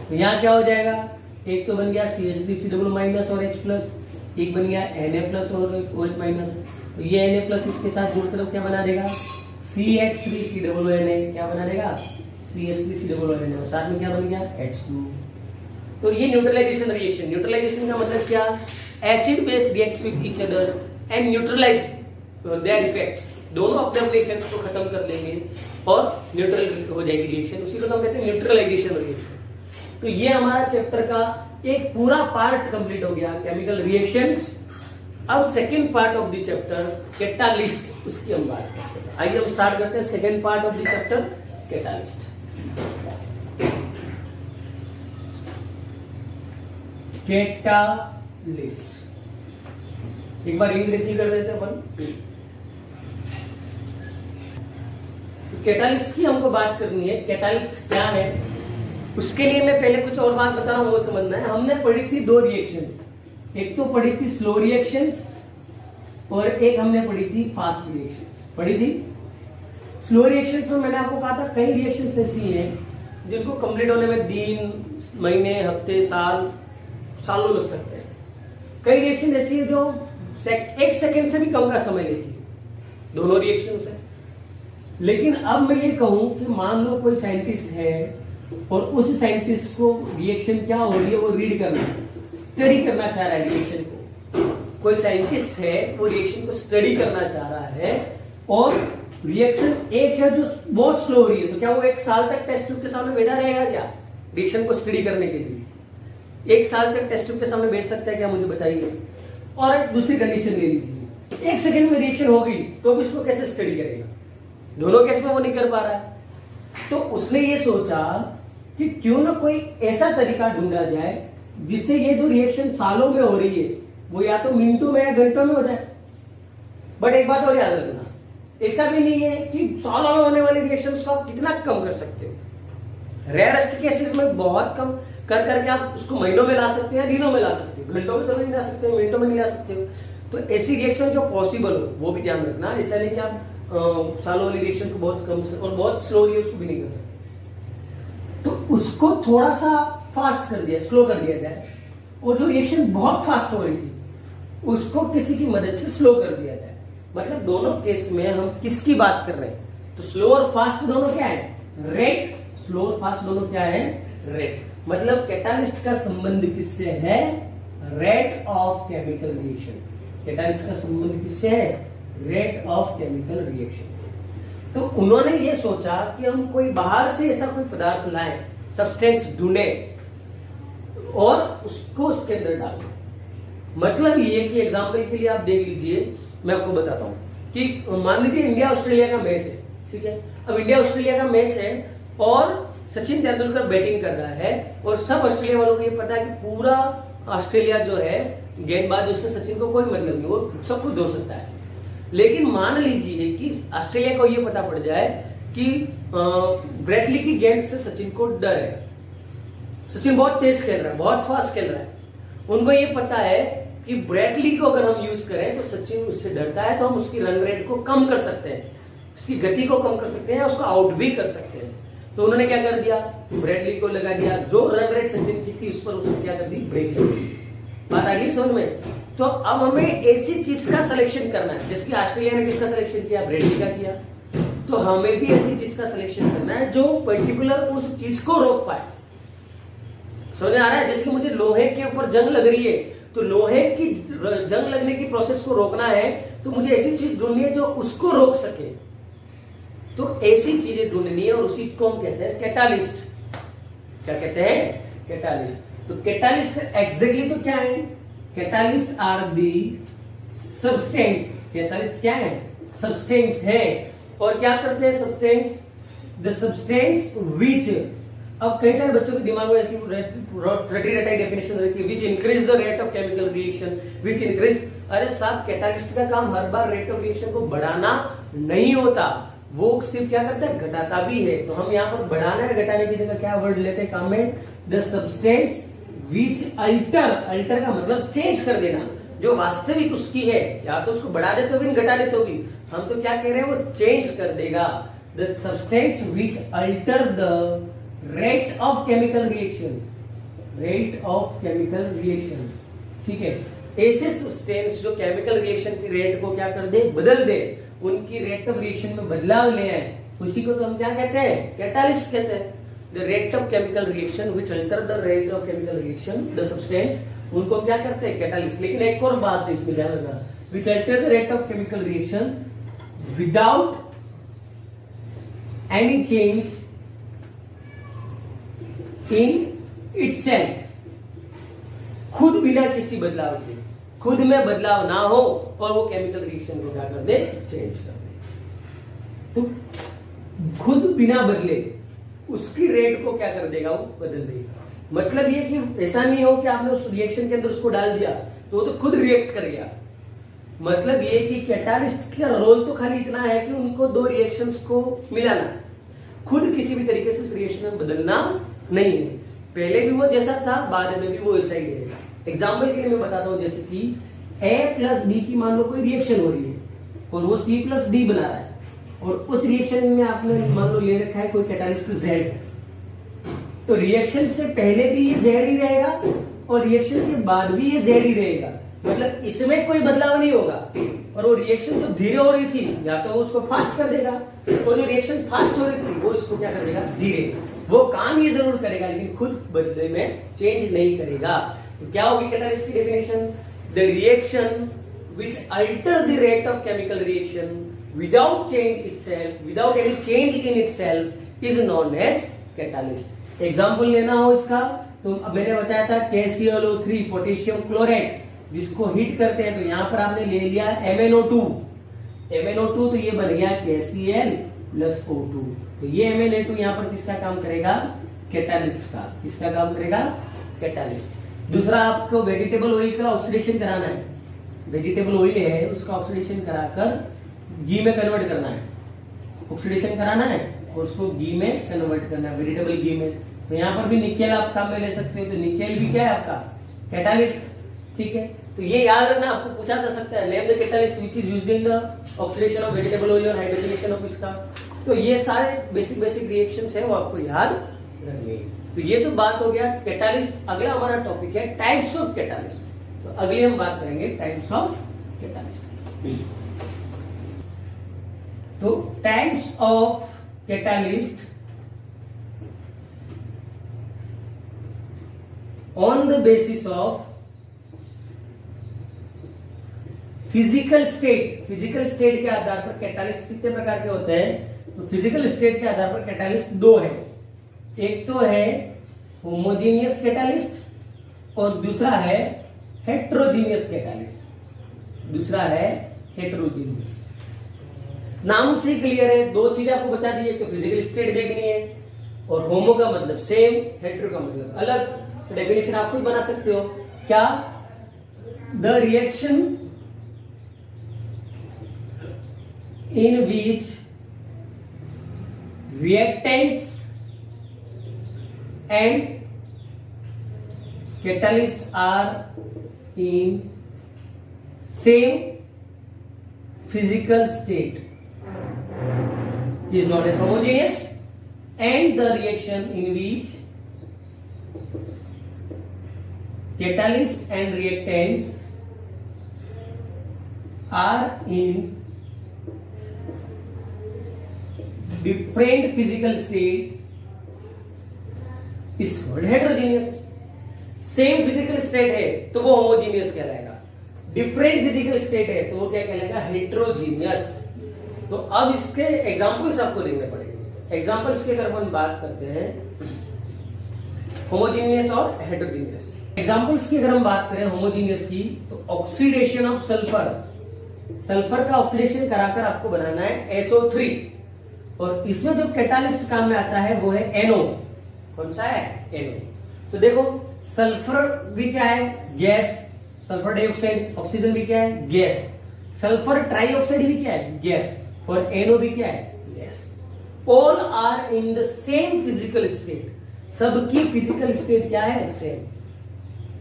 तो यहाँ क्या हो जाएगा, एक तो बन गया CH3COO- और H+, एक बन गया Na+ और OH-। तो ये Na+ इसके साथ जुड़कर क्या बना देगा, CH3COONA, क्या बना देगा, CH3COONA, और साथ में क्या बन गया, H2। तो ये न्यूट्रलाइजेशन रिएक्शन। न्यूट्रलाइजेशन का मतलब क्या, acid base reacts with each other and neutralise their effects. दोनों अपने अपने इफेक्ट को खत्म कर देंगे और न्यूट्रल हो जाएगी रिएक्शन, उसी को हम कहते हैं न्यूट्रलाइजेशन रिएक्शन। तो ये हमारा चैप्टर का एक पूरा पार्ट कंप्लीट हो गया, केमिकल रिएक्शंस। अब second part of the chapter catalyst, उसकी हम बात करते हैं। आइए हम स्टार्ट करते हैं second part of the chapter catalyst. Catalyst एक बार रिंग कर देते हैं अपन। कैटालिस्ट की हमको बात करनी है, कैटालिस्ट क्या है उसके लिए मैं पहले कुछ और बात बता रहा हूं, वो समझना है। हमने पढ़ी थी दो रिएक्शंस, एक तो पढ़ी थी स्लो रिएक्शंस और एक हमने पढ़ी थी फास्ट रिएक्शंस। पढ़ी थी स्लो रिएक्शंस में मैंने आपको कहा था कई रिएक्शंस ऐसी हैं जिनको कंप्लीट होने में दिन, महीने, हफ्ते, सालों लग सकते हैं। कई रिएक्शन ऐसी है जो एक सेकेंड से भी कम का समय लेती है, दोनों रिएक्शंस है। लेकिन अब मैं ये कहूं कि मान लो कोई साइंटिस्ट है और उस साइंटिस्ट को रिएक्शन क्या हो रही है वो रीड करना है, स्टडी करना चाह रहा है रिएक्शन को। कोई साइंटिस्ट है वो रिएक्शन को स्टडी करना चाह रहा है और रिएक्शन एक है जो बहुत स्लो हो रही है, तो क्या वो एक साल तक टेस्ट ट्यूब के सामने बैठा रहेगा क्या रिएक्शन को स्टडी करने के लिए? एक साल तक टेस्ट ट्यूब के सामने बैठ सकता है क्या, मुझे बताइए। और एक दूसरी कंडीशन ले लीजिए, एक सेकंड में रिएक्शन हो गई तो अब इसको कैसे स्टडी करेगा? दोनों केस में वो नहीं कर पा रहा है। तो उसने ये सोचा कि क्यों ना कोई ऐसा तरीका ढूंढा जाए जिससे ये जो रिएक्शन सालों में हो रही है वो या तो मिनटों में या घंटों में हो जाए। बट एक बात और याद रखना, ऐसा भी नहीं है कि सालों में होने वाली रिएक्शन को आप कितना कम कर सकते हो। रेयरेस्ट केसेस में बहुत कम कर करके आप उसको महीनों में ला सकते हैं, दिनों में ला सकते हो, घंटों में तो नहीं ला सकते, मिनटों में नहीं ला सकते हो। तो ऐसी रिएक्शन जो पॉसिबल हो वो भी ध्यान रखना। ऐसा नहीं कि आप सालों वाली रिएक्शन को बहुत कम से और बहुत स्लो है उसको भी नहीं कर सकते। तो उसको थोड़ा सा फास्ट कर दिया, स्लो कर दिया जाए, और जो रिएक्शन बहुत फास्ट हो रही थी उसको किसी की मदद से स्लो कर दिया जाए। मतलब दोनों केस में हम किसकी बात कर रहे हैं? तो स्लो और फास्ट दोनों क्या है? रेट। स्लो और फास्ट दोनों क्या है? रेट। मतलब कैटालिस्ट का संबंध किससे है? Rate of chemical reaction. Catalyst का संबंध किससे है? Rate of chemical reaction. तो उन्होंने ये सोचा कि हम कोई बाहर से ऐसा कोई पदार्थ लाएं, सब्सटेंस ढूंढे और उसको उसके अंदर डालें। मतलब ये कि एग्जांपल के लिए आप देख लीजिए, मैं आपको बताता हूं कि मान लीजिए इंडिया ऑस्ट्रेलिया का मैच है, ठीक है। अब इंडिया ऑस्ट्रेलिया का मैच है और सचिन तेंदुलकर बैटिंग कर रहा है और सब ऑस्ट्रेलिया वालों को ये पता है कि पूरा ऑस्ट्रेलिया जो है गेंदबाज, उससे सचिन को कोई मतलब नहीं, वो सब कुछ धो सकता है। लेकिन मान लीजिए कि ऑस्ट्रेलिया को ये पता पड़ जाए कि ब्रेटली की गेंद से सचिन को डर है, सचिन बहुत तेज खेल रहा है, बहुत फास्ट खेल रहा है। उनको ये पता है कि ब्रेटली को अगर हम यूज करें तो सचिन उससे डरता है, तो हम उसकी रन रेट को कम कर सकते हैं, उसकी गति को कम कर सकते हैं, उसको आउट भी कर सकते हैं। तो उन्होंने क्या कर दिया? ब्रेटली को लगा दिया, जो रन रेट सचिन की थी उस पर उसने क्या कर दी? ब्रेक लगा दी। बात आ गई समझ में? तो अब हमें ऐसी चीज का सिलेक्शन करना है, जिसकी ऑस्ट्रेलिया ने किसका सिलेक्शन किया? ब्रेटली का किया। तो हमें भी ऐसी चीज का सिलेक्शन करना है जो पर्टिकुलर उस चीज को रोक पाए। समझ आ रहा है? जैसे मुझे लोहे के ऊपर जंग लग रही है, तो लोहे की जंग लगने की प्रोसेस को रोकना है, तो मुझे ऐसी चीज ढूंढनी है जो उसको रोक सके। तो ऐसी चीजें ढूंढनी है और उसी को हम कहते हैं कैटालिस्ट। क्या कहते हैं? कैटालिस्ट। तो कैटालिस्ट एग्जैक्टली तो क्या है? Catalyst are the substance. Catalyst क्या है? सब्सटेंस है। और क्या करते हैं सब्सटेंस? द सब्सटेंस विच, अब कई सारे बच्चों के दिमाग में ऐसी रटी रटाई डेफिनेशन रहती है, विच increase the rate of chemical reaction, which increase. अरे साहब, कैटालिस्ट का काम हर बार रेट ऑफ रिएक्शन को बढ़ाना नहीं होता, वो सिर्फ क्या करता है? घटाता भी है। तो हम यहाँ पर बढ़ाना है, घटाने की जगह क्या वर्ड लेते हैं काम में? The substance which alter. Alter का मतलब चेंज कर देना, जो वास्तविक उसकी है, या तो उसको बढ़ा देते हो भी, घटा देते हो भी, हम तो क्या कह रहे हैं? वो चेंज कर देगा। The substance which alter the rate of chemical reaction. Rate of chemical reaction, ठीक है। ऐसे सब्सटेंस जो केमिकल रिएक्शन की रेट को क्या कर दे? बदल दे, उनकी रेट ऑफ रिएक्शन में बदलाव ले आए, उसी को तो हम क्या कहते हैं? कैटालिस्ट कहते हैं। The rate of chemical reaction which alter the rate of chemical reaction, the substance, उनको क्या करते हैं? कैटालिस्ट। लेकिन एक और बात है इसमें ध्यान रखना, which alter the rate of chemical reaction, without any change in itself, खुद बिना किसी बदलाव के, खुद में बदलाव ना हो और वो केमिकल रिएक्शन को क्या कर दे, चेंज कर दे। तो खुद बिना बदले उसकी रेट को क्या कर देगा, वो बदल देगा। मतलब ये कि ऐसा नहीं हो कि आपने उस रिएक्शन के अंदर उसको डाल दिया तो वो तो खुद रिएक्ट कर गया। मतलब ये कि कैटालिस्ट का रोल तो खाली इतना है कि उनको दो रिएक्शंस को मिलाना, खुद किसी भी तरीके से उस रिएक्शन में बदलना नहीं है। पहले भी वो जैसा था, बाद में भी वो ऐसा ही रहेगा। एग्जाम्पल के लिए मैं बताता हूं, जैसे कि A प्लस B की मान लो कोई रिएक्शन हो रही है और वो C प्लस D बना रहा है, और उस रिएक्शन में आपने मान लो ले रखा है कोई कैटालिस्ट Z, तो रिएक्शन से पहले भी ये Z ही रहेगा और रिएक्शन के बाद भी ये Z ही रहेगा। मतलब इसमें कोई बदलाव नहीं होगा, और वो रिएक्शन जो धीरे हो रही थी या तो वो उसको फास्ट कर देगा, और जो रिएक्शन फास्ट हो रही थी वो इसको क्या कर देगा, धीरे। वो काम ये जरूर करेगा लेकिन खुद बदले में चेंज नहीं करेगा। तो क्या होगी कैटालिस्ट की definition, the reaction which alter the rate of chemical reaction without change itself, without any change in itself is known as catalyst. Example लेना हो इसका तो अब मैंने बताया था KClO3 पोटेशियम क्लोराइड, जिसको हीट करते हैं तो यहां पर आपने ले लिया MnO2, MnO2 तो ये बन गया KCl प्लस O2। तो ये MnO2 यहां पर किसका काम करेगा, कैटालिस्ट का। किसका काम करेगा, कैटालिस्ट। दूसरा आपको वेजिटेबल ऑयल का ऑक्सीडेशन कराना है, वेजिटेबल ऑयल है उसका ऑक्सीडेशन कराकर घी में कन्वर्ट करना है, ऑक्सीडेशन कराना है और उसको घी में कन्वर्ट करना है, वेजिटेबल घी में। तो यहां पर भी निकेल आप काम में ले सकते हो, तो निकेल भी क्या है आपका, कैटालिस्ट। ठीक है, तो ये याद रखना, आपको पूछा जा सकता है name the catalyst which is used in the oxidation of vegetable oil और हाइड्रोजनेशन ऑफ इसका। तो ये सारे बेसिक रिएक्शंस है वो आपको याद रखने। तो ये तो बात हो गया कैटालिस्ट। अगला हमारा टॉपिक है टाइप्स ऑफ कैटालिस्ट। तो अगले हम बात करेंगे टाइप्स ऑफ कैटालिस्ट। तो types of catalyst on the basis of physical state. Physical state के आधार पर कैटालिस्ट कितने प्रकार के होते हैं, तो फिजिकल स्टेट के आधार पर कैटालिस्ट दो है। एक तो है होमोजीनियस कैटालिस्ट और दूसरा है हेट्रोजीनियस कैटालिस्ट। दूसरा है हेट्रोजीनियस। नाम से क्लियर है, दो चीजें आपको बता दी, एक तो फिजिकल स्टेट देखनी है और होमो का मतलब सेम, हेट्रो का मतलब अलग। तो डेफिनेशन आप खुद बना सकते हो। क्या, the reaction in which reactants and catalysts are in same physical state is known as homogeneous, and the reaction in which catalysts and reactants are in different physical state is called heterogeneous। Same physical state है तो वो होमोजीनियस कहलाएगा, डिफरेंट फिजिकल स्टेट है तो वो क्या कहलाएगा, हेट्रोजीनियस। तो अब इसके एग्जांपल्स आपको देखने पड़ेंगे। एग्जांपल्स की अगर हम बात करते हैं होमोजीनियस और हेट्रोजीनियस, एग्जांपल्स की अगर हम बात करें होमोजीनियस की, तो ऑक्सीडेशन ऑफ सल्फर, सल्फर का ऑक्सीडेशन कराकर आपको बनाना है SO3, और इसमें जो कैटालिस्ट काम में आता है वो है NO। कौन सा है, NO। तो देखो सल्फर भी क्या है, गैस, सल्फर डाइऑक्साइड, ऑक्सीजन भी क्या है, गैस, सल्फर ट्राइऑक्साइड भी क्या है, गैस, और NO भी क्या है, gas. All are in the same physical state, सबकी फिजिकल स्टेट क्या है, सेम।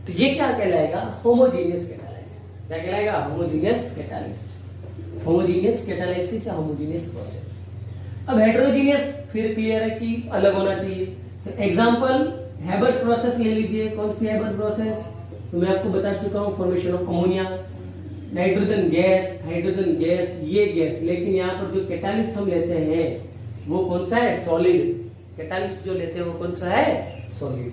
तो ये क्या कहलाएगा, होमोजीनियस कैटालिसिस। क्या कहलाएगा, होमोजीनियस कैटालिसिस। होमोजीनियस कैटालिसिस या होमोजीनियस प्रोसेस। अब हेट्रोजीनियस फिर क्लियर है कि अलग होना चाहिए। तो एग्जांपल हैबर्स प्रोसेस ले लीजिए। कौन सी हैबर्स प्रोसेस, तो मैं आपको बता चुका हूं, formation of ammonia, nitrogen gas, hydrogen gas, ये गैस। लेकिन यहाँ पर जो कैटालिस्ट हम लेते हैं वो कौन सा है, सॉलिड। कैटालिस्ट जो लेते हैं वो कौन सा है, सॉलिड।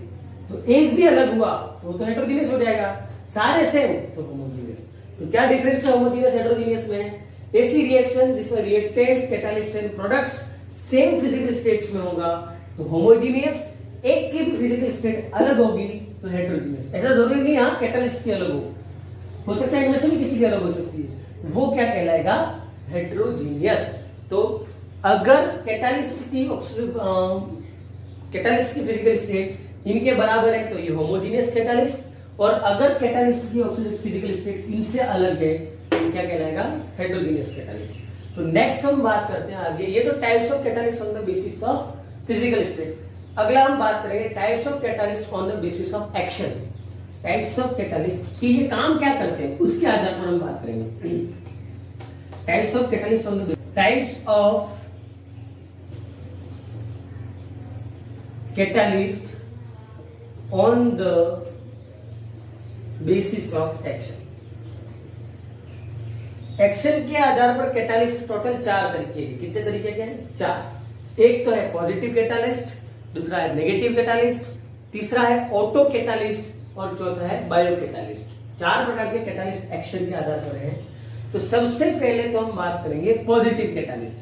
तो एक भी अलग हुआ तो तो हेट्रोजीनियस हो जाएगा, सारे सेम तो होमोजीनियस। तो क्या डिफरेंस है होमोजीनियस हेट्रोजीनियस में, ऐसी रिएक्शन जिसमें reactants, catalyst and products same physical states में होगा तो होमोजीनियस, एक की भी फिजिकल स्टेट अलग होगी तो हेटेरोजीनियस। ऐसा जरूरी नहीं हाँ कैटालिस्ट की अलग हो सकता है इनमें से भी किसी की अलग हो सकती है, वो क्या कहलाएगा, हेटेरोजीनियस। तो अगर कैटालिस्ट की फिजिकल स्टेट इनके बराबर है तो ये होमोजीनियस कैटालिस्ट, और अगर कैटालिस्ट की फिजिकल स्टेट इनसे अलग है तो क्या कहलाएगा, हेटेरोजीनियस कैटालिस्ट। तो नेक्स्ट हम बात करते हैं आगे, ये तो types of catalyst on the basis of physical state. अगला हम बात करेंगे types of catalyst on the basis of action. Types of catalyst कि ये काम क्या करते हैं उसके आधार पर हम बात करेंगे। Types of catalyst on the types of catalyst on the basis of action. Action के आधार पर कैटालिस्ट टोटल 4 तरीके के, कितने तरीके के हैं, 4। एक तो है पॉजिटिव कैटालिस्ट, दूसरा है नेगेटिव कैटालिस्ट, तीसरा है ऑटो कैटालिस्ट और चौथा है बायो कैटालिस्ट। 4 प्रकार के कैटालिस्ट एक्शन के आधार पर हैं। तो सबसे पहले तो हम बात करेंगे पॉजिटिव कैटालिस्ट।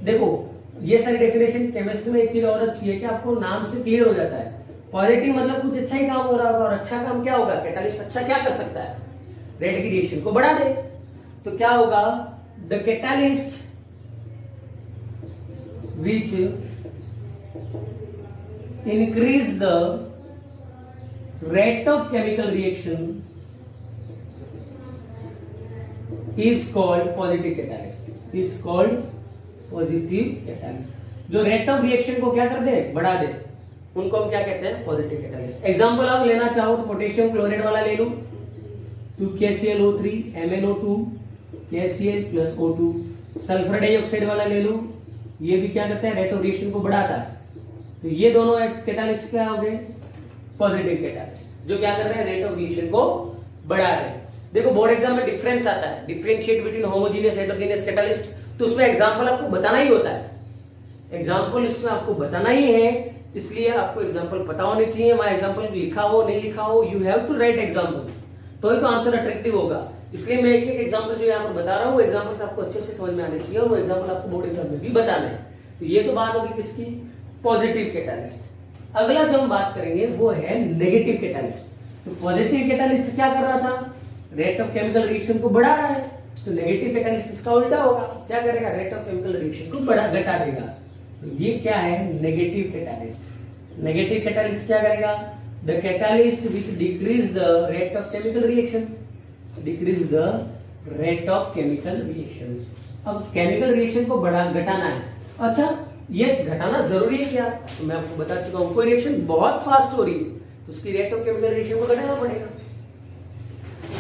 देखो ये सारी डेफिनेशन केमिस्ट्री में एक चीज और अच्छी है कि आपको नाम से क्लियर हो जाता है। पॉजिटिव मतलब कुछ अच्छा ही काम हो रहा होगा, और अच्छा काम क्या होगा, कैटालिस्ट अच्छा क्या कर सकता है, रेट की रिएक्शन को बढ़ा दे। तो क्या होगा, the catalyst which increase the rate of chemical reaction is called positive catalyst, is called positive catalyst। जो रेट ऑफ रिएक्शन को क्या कर दे, बढ़ा दे, उनको हम क्या कहते हैं, पॉजिटिव कैटालिस्ट। एग्जांपल आप लेना चाहो तो पोटेशियम क्लोराइड वाला ले लो, 2KClO3 MnO2 KCl + O2। Sulphur dioxide वाला ले लो, ये भी क्या करता है, रेट ऑफ रिएक्शन को बढ़ाता है। तो ये दोनों कैटालिस्ट क्या हो गए, पॉजिटिव कैटालिस्ट, जो क्या कर रहे हैं, रेट ऑफ रिएक्शन को बढ़ा रहे हैं। देखो बोर्ड एग्जाम में डिफरेंस आता है, differentiate between homogeneous heterogeneous catalyst, तो उसमें एग्जांपल आपको बताना ही होता है। एग्जांपल इसमें आपको बताना ही है, इसलिए आपको एग्जांपल पता होने चाहिए। वहां एग्जांपल लिखा हो नहीं लिखा हो, you have to write examples, तो ही तो आंसर अट्रैक्टिव होगा। इसलिए मैं एक एक एग्जांपल जो यहाँ पर बता रहा हूँ, वो एग्जांपल्स आपको अच्छे से समझ में आने चाहिए, और वो एग्जांपल आपको बोर्ड एग्जाम में भी बताना है। तो ये तो बात होगी किसकी, पॉजिटिव कैटालिस्ट। अगला जो हम बात करेंगे वो है नेगेटिव कैटालिस्ट। तो पॉजिटिव कैटालिस्ट क्या कर रहा था, रेट ऑफ केमिकल रिएक्शन को बढ़ा रहा है, तो नेगेटिव कैटालिस्ट इसका उल्टा होगा, क्या करेगा, रेट ऑफ केमिकल रिएक्शन को घटा देगा। तो ये क्या है, नेगेटिव कैटालिस्ट। नेगेटिव कैटालिस्ट क्या करेगा, the catalyst which decrease the rate of chemical reaction, decrease the rate of chemical reaction. अब केमिकल रिएक्शन को घटाना है, अच्छा ये घटाना जरूरी है क्या, तो मैं आपको बता चुका हूं, कोई रिएक्शन बहुत फास्ट हो रही है तो उसकी रेट ऑफ केमिकल रिएक्शन को घटाना पड़ेगा,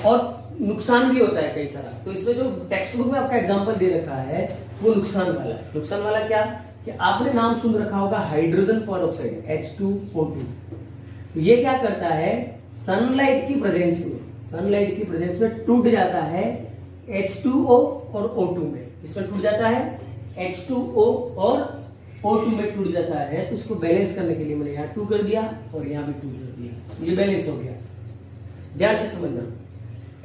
और नुकसान भी होता है कई सारा। तो इसमें जो टेक्स्ट बुक में आपका एग्जांपल दे रखा है वो नुकसान वाला है। नुकसान वाला क्या, कि आपने नाम सुन रखा होगा हाइड्रोजन पेरोक्साइड H2O2। तो ये क्या करता है, सनलाइट की प्रेजेंस में टूट जाता है H2O और O2 में, इसमें टूट जाता है H2O और O2 में टूट जाता है। तो उसको बैलेंस करने के लिए मैंने यहाँ 2 कर दिया और यहाँ भी 2 कर दिया, ये बैलेंस हो गया। ध्यान से समझना,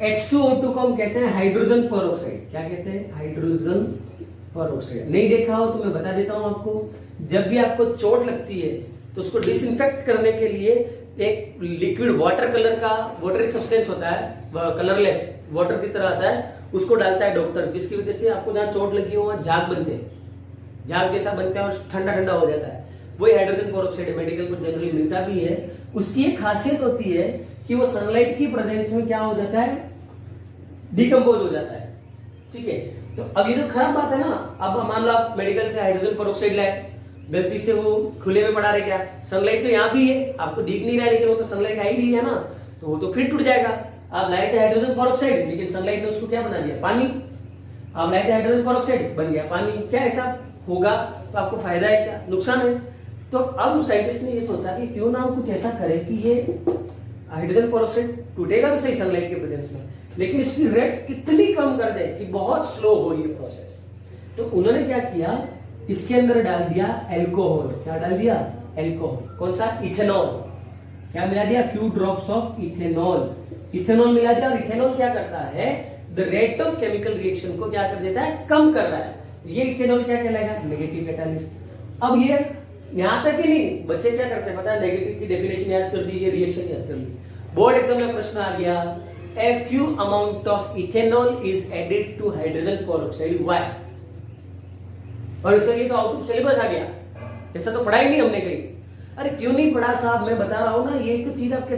H2O2 को हम कहते हैं हाइड्रोजन पेरोक्साइड। क्या कहते हैं, हाइड्रोजन पेरोक्साइड। नहीं देखा हो तो मैं बता देता हूं आपको, जब भी आपको चोट लगती है तो उसको डिसइंफेक्ट करने के लिए एक लिक्विड वाटर कलर का वाटरी सब्सटेंस होता है, कलरलेस वाटर की तरह आता है, उसको डालता है डॉक्टर, जिसकी वजह से आपको जहां चोट लगी हो वहां झाग बनते हैं, झाग जैसा बनता है और ठंडा ठंडा हो जाता है। वही हाइड्रोजन पेरोक्साइड मेडिकल में जनरली मिलता भी है। उसकी एक खासियत होती है कि वो सनलाइट की प्रेजेंस में क्या हो जाता है, डिकम्पोज हो जाता है। ठीक है, तो अब ये तो खराब बात है ना। अब मान लो आप मेडिकल से हाइड्रोजन पेरोक्साइड लाए, गलती से वो खुले में पड़ा रहे, क्या सनलाइट तो यहाँ भी है, आपको दिख नहीं रहा है, लेकिन वो तो सनलाइट आ ही रही है ना, तो वो तो फिर टूट जाएगा। आप लाए थे हाइड्रोजन पेरोक्साइड, लेकिन सनलाइट ने उसको क्या बना दिया, पानी। आप लाए थे हाइड्रोजन पेरोक्साइड, बन गया पानी। क्या ऐसा होगा तो आपको फायदा है क्या, नुकसान है। तो अब साइंटिस्ट ने ये सोचा कि क्यों ना हम कुछ ऐसा करें कि ये हाइड्रोजन पेरोक्साइड टूटेगा तो सही सनलाइट के प्रेजेंस में, लेकिन इसकी रेट कितनी कम कर दे कि बहुत स्लो हो ये प्रोसेस। तो उन्होंने क्या किया, इसके अंदर डाल दिया एल्कोहल। क्या डाल दिया, एल्कोहल। कौन सा, इथेनॉल। क्या मिला दिया, few drops of ethanol. Ethanol मिला दिया, और इथेनॉल क्या करता है, the rate of chemical reaction को क्या कर देता है, कम कर रहा है। ये इथेनॉल क्या कहलाएगा, नेगेटिव कैटालिस्ट। अब ये यहां तक ही नहीं, बच्चे क्या करते हैं पता है, नेगेटिव की डेफिनेशन याद कर दी, ये रिएक्शन याद कर ली। बोर्ड एग्जाम में प्रश्न आ गया, a few amount of ethanol is added to hydrogen peroxide, why? और सर ये तो आउट ऑफ सिलेबस आ गया, ऐसा तो पढ़ा ही नहीं हमने कहीं। अरे क्यों नहीं पढ़ा साहब, मैं बता रहा हूं ना, यही तो चीज आपके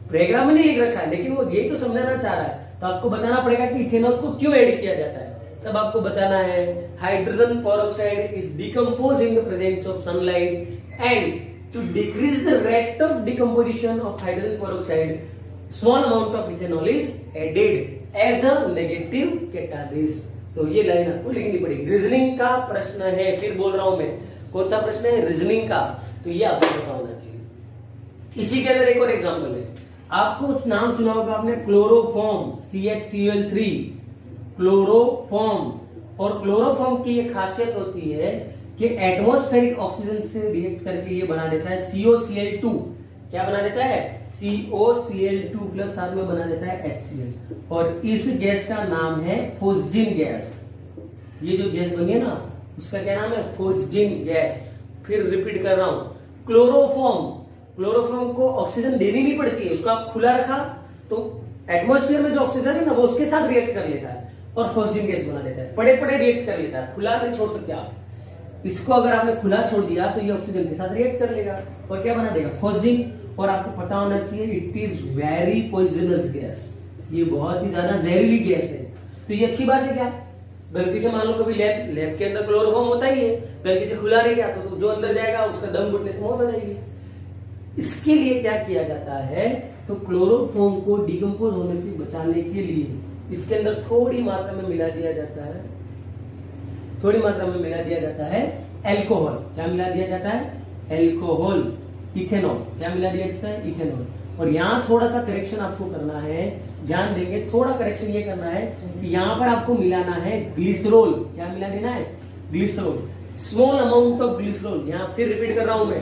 प्रोग्राम में नहीं लिख रखा है, लेकिन वो यही तो समझाना चाह रहा है। तो आपको बताना पड़ेगा कि इथेनॉल को क्यों ऐड किया जाता है। तब आपको बताना है hydrogen peroxide is decompose in the presence of sunlight and to decrease the rate of decomposition of hydrogen peroxide small amount of ethanol is added as a negative catalyst. तो ये लाइन आपको लिखनी पड़ेगी। रीजनिंग का प्रश्न है, फिर बोल रहा हूं मैं, कौन सा प्रश्न है, रीजनिंग का, तो ये आपको पता होना चाहिए। इसी के अंदर एक और एग्जांपल है, आपको नाम सुना होगा आपने, क्लोरोफॉर्म, CHCl3, क्लोरोफॉर्म। और क्लोरोफॉर्म की ये खासियत होती है कि एटमॉस्फेरिक ऑक्सीजन से रिएक्ट करके ये बना देता है COCl2। क्या बना देता है, COCl2 प्लस साथ में बना देता है HCl। और इस गैस का नाम है फोस्जिन गैस। ये जो गैस बनी है ना, उसका क्या नाम है, फोस्जिन गैस। फिर रिपीट कर रहा हूं, क्लोरोफॉर्म, क्लोरोफॉर्म को ऑक्सीजन देनी नहीं पड़ती है, उसको आप खुला रखा तो एटमॉस्फेयर में जो ऑक्सीजन है ना, वो उसके साथ रिएक्ट कर लेता है और फोस्जिन गैस बना देता है। पड़े पड़े रिएक्ट कर लेता है, खुला नहीं छोड़ सकते आप इसको। अगर आपने खुला छोड़ दिया तो ये ऑक्सीजन के साथ रिएक्ट कर लेगा और क्या बना देगा, फोस्जिन। और आपको पता होना चाहिए, it is very poisonous gas, ये बहुत ही ज्यादा जहरीली गैस है। तो ये अच्छी बात है क्या, गलती से मान लो कभी लैब के अंदर क्लोरोफॉर्म होता ही है, गलती से खुला रह गया तो जो अंदर जाएगा उसका दम घुटने से मौत हो जाएगी। इसके लिए क्या किया जाता है, तो क्लोरोफॉर्म को डिकम्पोज होने से बचाने के लिए इसके अंदर थोड़ी मात्रा में मिला दिया जाता है, थोड़ी मात्रा में मिला दिया जाता है एल्कोहल। क्या मिला दिया जाता है, एल्कोहल। इथेनॉल, क्या मिला दिया जाता है, इथेनॉल। और यहाँ थोड़ा सा करेक्शन आपको करना है, ध्यान देंगे, थोड़ा करेक्शन ये करना है कि यहाँ पर आपको मिलाना है ग्लिसरॉल। क्या मिला देना है, glycerol, small amount of glycerol. यहाँ फिर रिपीट कर रहा हूं मैं,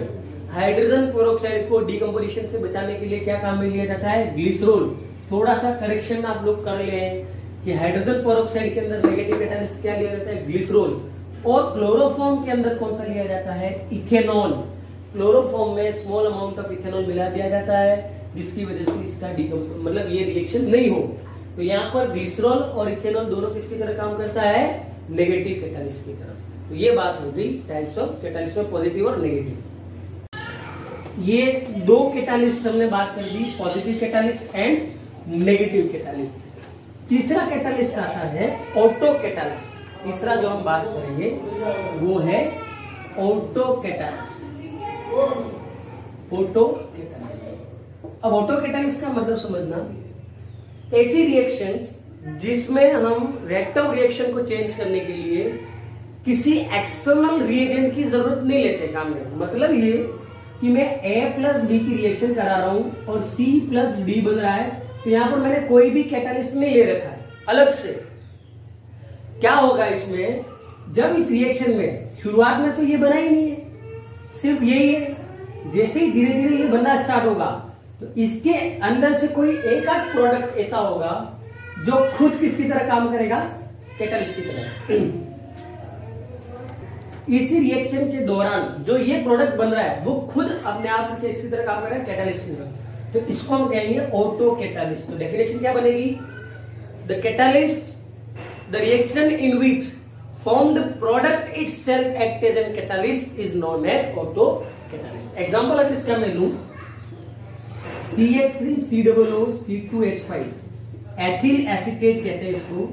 हाइड्रोजन पेरोक्साइड को डिकम्पोजिशन से बचाने के लिए क्या काम में लिया जाता है, ग्लिसरॉल। थोड़ा सा करेक्शन आप लोग कर लें कि हाइड्रोजन पेरोक्साइड के अंदर नेगेटिव कैटालिस्ट क्या लिया जाता है, ग्लिसरॉल। और क्लोरोफॉर्म के अंदर कौन सा लिया जाता है, इथेनॉल। क्लोरोफॉर्म में स्मॉल अमाउंट ऑफ इथेनॉल मिला दिया जाता है, जिसकी वजह से इसका मतलब ये रिएक्शन नहीं हो। तो यहाँ पर ग्लिसरॉल और इथेनॉल दोनों किसकी तरह काम करता है, नेगेटिव कैटालिस्ट की तरफ। तो ये बात हो गई टाइप्स ऑफ कैटालिस्ट में, पॉजिटिव और नेगेटिव। ये दो कैटालिस्ट हमने बात कर दी, positive catalyst and negative catalyst. तीसरा कैटालिस्ट आता है ऑटो कैटालिस्ट। तीसरा जो हम बात करेंगे वो है ऑटो कैटालिस्ट। Auto catalyst. अब ऑटो कैटालिस्ट का मतलब समझना, ऐसी रिएक्शंस जिसमें हम रेट ऑफ रिएक्शन को चेंज करने के लिए किसी एक्सटर्नल रिएजेंट की जरूरत नहीं लेते काम में। मतलब ये कि मैं A प्लस B की रिएक्शन करा रहा हूं और C प्लस D बन रहा है, तो यहां पर मैंने कोई भी कैटालिस्ट नहीं ले रखा है अलग से। क्या होगा इसमें, जब इस रिएक्शन में शुरुआत में तो ये बना ही नहीं है, सिर्फ यही है। जैसे ही धीरे धीरे ये बनना स्टार्ट होगा तो इसके अंदर से कोई एक आध प्रोडक्ट ऐसा होगा जो खुद किसकी तरह काम करेगा, कैटालिस्ट की तरह। इसी रिएक्शन के दौरान जो ये प्रोडक्ट बन रहा है वो खुद अपने आप किसकी तरह काम करेगा, कैटालिस्ट की तरह। तो इसको हम कहेंगे ऑटो कैटालिस्ट। तो डेफिनेशन क्या बनेगी, the catalyst the reaction in which formed product itself act as a catalyst is known as auto catalyst. Example अगर इसका मैं लूं, CH3COO C2H5 एथिल एसीटेट कहते हैं इसको,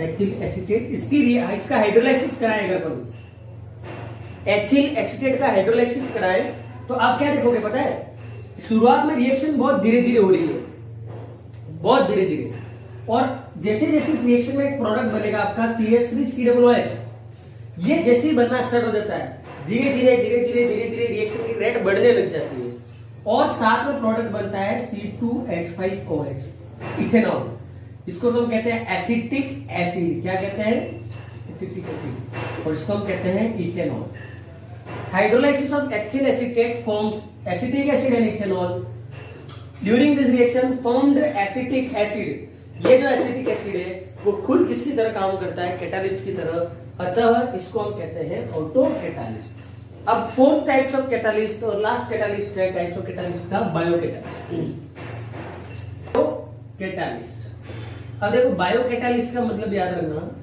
एथिल एसीटेट। इसका हाइड्रोलाइसिस कराएं, अगर अपन एथिल एसीटेट का हाइड्रोलाइसिस कराएं तो आप क्या देखोगे पता है, शुरुआत में रिएक्शन बहुत धीरे धीरे हो रही है, बहुत धीरे धीरे। और जैसे जैसे इस रिएक्शन में एक प्रोडक्ट बनेगा आपका CH3COOH, ये जैसे ही बनना स्टार्ट हो जाता है, धीरे धीरे धीरे धीरे धीरे धीरे रिएक्शन की रेट बढ़ने लग जाती है और साथ में प्रोडक्ट बनता है C2H5OH, इथेनॉल। इसको तो हम कहते हैं एसिटिक एसिड। क्या कहते हैं, एसिटिक एसिड। और इसको हम कहते हैं ethanol. Hydrolysis of ethyl acetate forms acetic acid and ethanol. During this reaction formed acetic acid ये जो एसिटिक एसिड है वो खुद किसकी तरह काम करता है, कैटालिस्ट की तरह, अतः इसको हम कहते हैं ऑटो कैटालिस्ट। अब फोर्थ टाइप्स ऑफ कैटालिस्ट और लास्ट कैटालिस्ट है टाइप्स ऑफ कैटालिस्ट का बायो कैटालिस्ट। अब देखो बायो कैटालिस्ट का मतलब याद रखना,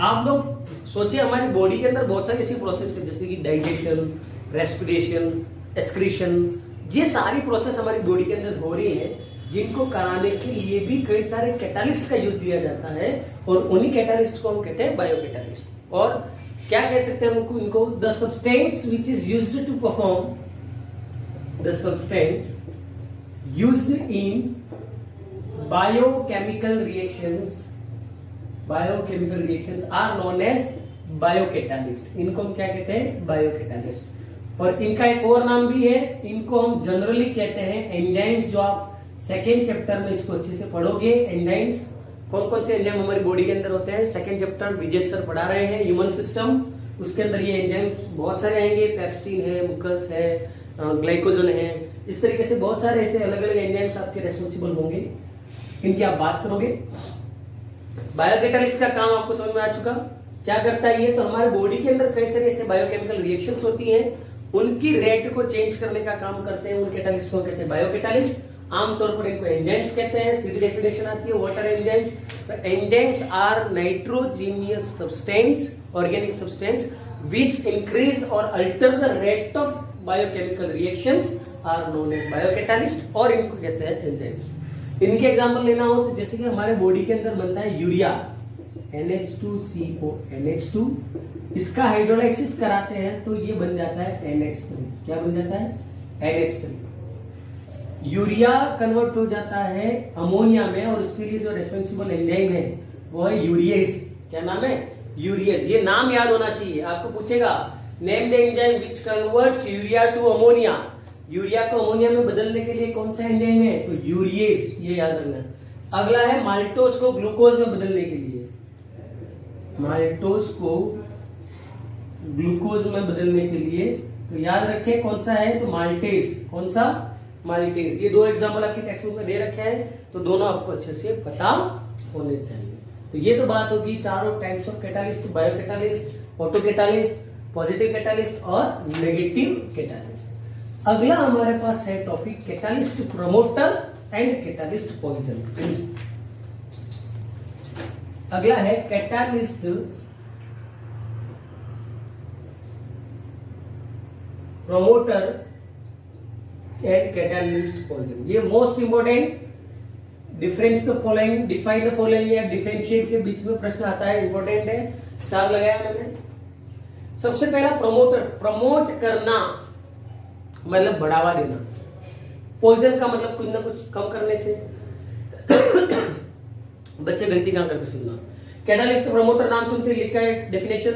आप लोग सोचिए हमारी बॉडी के अंदर बहुत सारी ऐसी प्रोसेस है जैसे कि डाइजेशन, रेस्पिरेशन, एक्सक्रीशन, ये सारी प्रोसेस हमारी बॉडी के अंदर हो रही है, जिनको कराने के लिए भी कई सारे कैटालिस्ट का यूज दिया जाता है और उन्हीं कैटालिस्ट को हम कहते हैं बायो कैटालिस्ट। और क्या कह सकते हैं इनको, the substance which is used to perform, the substance used in biochemical reactions are known as biocatalyst. इनको हम क्या कहते हैं, बायोकैटालिस्ट। और इनका एक और नाम भी है, इनको हम जनरली कहते हैं एंजाइम्स, जो आप सेकेंड चैप्टर में इसको अच्छे से पढ़ोगे। एंजाइम्स, कौन कौन से एंजाइम हमारी बॉडी के अंदर होते हैं, सेकेंड चैप्टर विजय सर पढ़ा रहे हैं, ह्यूमन सिस्टम, उसके अंदर ये एंजाइम्स बहुत सारे आएंगे, पेप्सिन है, मुकस है, ग्लाइकोजन है, इस तरीके से बहुत सारे ऐसे अलग अलग एंजाइम्स आपके रेस्पॉन्सिबल होंगे, इनकी आप बात करोगे। बायोकैटालिस्ट का काम आपको समझ में आ चुका, क्या करता है ये, तो हमारे बॉडी के अंदर कई सारे ऐसे बायोकेमिकल रिएक्शंस होती हैं, उनकी रेट को चेंज करने का काम करते हैं, उन कैटालिस्ट को कहते हैं बायोकैटालिस्ट। आमतौर पर इनको एंजाइम्स कहते हैं, सीधी डेफिनेशन आती है वाटर एंजाइम्स। तो enzymes are nitrogenous substance, organic substance which increase और alter the rate of biochemical reactions are known as biocatalyst, और इनको कहते हैं एंजाइम्स। इनके एग्जांपल लेना हो तो जैसे कि हमारे बॉडी के अंदर बनता है यूरिया, NH2CO NH2, इसका हाइड्रोलाइसिस कराते हैं तो ये बन जाता है NH3। क्या बन जाता है, NH3। यूरिया कन्वर्ट हो जाता है अमोनिया में, और उसके लिए जो रेस्पॉन्सिबल एंजाइम है वो है यूरियस। क्या नाम है, यूरियस। ये नाम याद होना चाहिए, आपको पूछेगा name the enzyme which converts urea to ammonia. Urea को अमोनिया में बदलने के लिए कौन सा एंजाइम है, तो यूरियस, ये याद रखना। अगला है माल्टोज को ग्लूकोज में बदलने के लिए, माल्टोज को ग्लूकोज में बदलने के लिए, तो याद रखें कौन सा है, तो माल्टेज। कौन सा, माल्टेज। ये दो एग्जाम्पल आपकी टेक्स्ट बुक में दे रखे हैं, तो दोनों आपको अच्छे से पता होने चाहिए। तो ये तो बात होगी चारों types of catalyst, bio catalyst, auto catalyst, positive catalyst और नेगेटिव कैटालिस्ट। अगला हमारे पास है topic catalyst promoter and catalyst poison. अगला है catalyst promoter and catalyst poison. ये most important, difference the following, define the following या डिफरेंशिएट के बीच में प्रश्न आता है, इंपोर्टेंट है, स्टार लगाया मैंने। सबसे पहला प्रमोटर, प्रमोट करना मतलब बढ़ावा देना, पॉइजन का मतलब कुछ ना कुछ कम करने से। बच्चे गलती कहां करके सुनना, कैटालिस्ट प्रमोटर नाम सुनते लिखा है definition,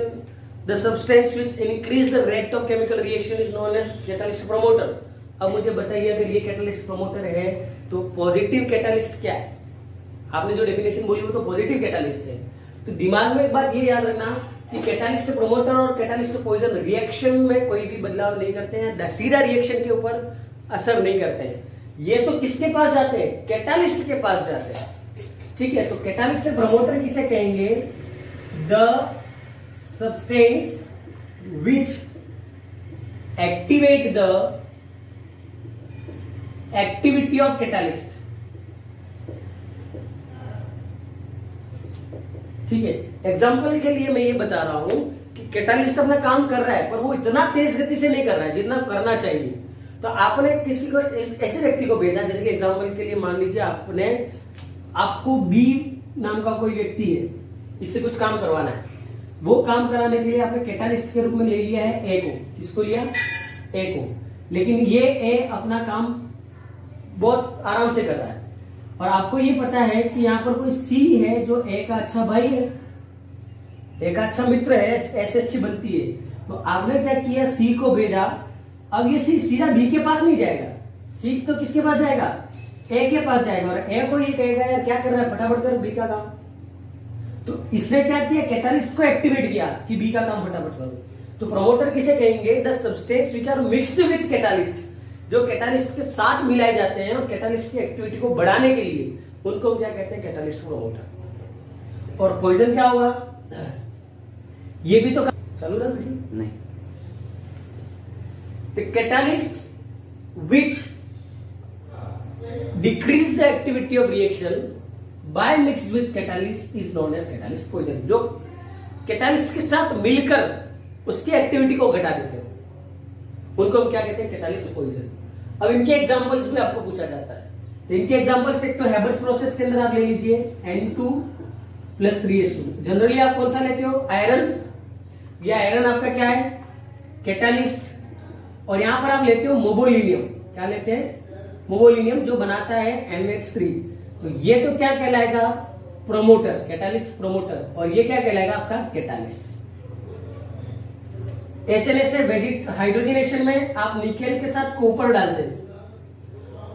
the substance which increase the rate of chemical reaction is known as catalyst promoter. अब मुझे बताइए अगर ये कैटालिस्ट प्रमोटर है तो पॉजिटिव कैटालिस्ट क्या है, आपने जो डेफिनेशन बोली वो तो पॉजिटिव कैटालिस्ट है। तो दिमाग में एक बात ये याद रखना कि कैटालिस्ट प्रमोटर और कैटालिस्ट पॉइजन रिएक्शन में कोई भी बदलाव नहीं करते हैं, सीधा रिएक्शन के ऊपर असर नहीं करते हैं। ये तो किसके पास जाते हैं, कैटालिस्ट के पास जाते हैं, ठीक है। तो कैटालिस्ट प्रमोटर किसे कहेंगे, the substance which activate the activity of catalyst, ठीक है। एग्जाम्पल के लिए मैं ये बता रहा हूं कि कैटालिस्ट अपना काम कर रहा है पर वो इतना तेज गति से नहीं कर रहा है जितना करना चाहिए। तो आपने किसी को ऐसे व्यक्ति को भेजा, जैसे कि एग्जाम्पल के लिए मान लीजिए आपको बी नाम का कोई व्यक्ति है, इससे कुछ काम करवाना है, वो काम कराने के लिए आपने कैटालिस्ट के रूप में ले लिया है ए को। किसको लिया, ए को। लेकिन ये ए अपना काम बहुत आराम से कर रहा है और आपको ये पता है कि यहाँ पर कोई सी है जो ए का अच्छा भाई है, ए का अच्छा मित्र है, ऐसे अच्छी बनती है। तो आपने क्या किया, सी को भेजा। अब ये सी सीधा बी के पास नहीं जाएगा, सी तो किसके पास जाएगा, ए के पास जाएगा, और ए को ये कहेगा यार क्या कर रहा है, फटाफट कर बी का काम। तो इसने क्या किया, कैटालिस्ट को एक्टिवेट किया कि बी का काम फटाफट करो। तो प्रमोटर किसे कहेंगे, the substance which are mixed with catalyst. जो कैटालिस्ट के साथ मिलाए जाते हैं और कैटालिस्ट की एक्टिविटी को बढ़ाने के लिए, उनको हम क्या कहते हैं, कैटालिस्ट प्रमोटर। और पॉइजन क्या होगा, ये भी तो चालू था वीडियो नहीं। The catalyst which decrease the activity of reaction by mix with catalyst is known as catalyst poison. जो कैटालिस्ट के साथ मिलकर उसकी एक्टिविटी को घटा देते हैं, उनको हम क्या कहते हैं, कैटालिस्ट पॉइजन। अब इनके एग्जांपल्स भी आपको पूछा जाता है, तो इनके एग्जांपल्स एक तो हैबर्स प्रोसेस के अंदर आप ले लीजिए N2 + 3S2। जनरली आप कौन सा लेते हो, आयरन, या आयरन आपका क्या है, कैटालिस्ट, और यहां पर आप लेते हो मोबोलिनियम। क्या लेते हैं, मोबोलिनियम, जो बनाता है NH3। तो ये तो क्या कहलाएगा, प्रोमोटर, कैटालिस्ट प्रोमोटर, और ये क्या कहलाएगा आपका कैटालिस्ट। ऐसे हाइड्रोजनेशन में आप निकेल के साथ कॉपर डालते हैं,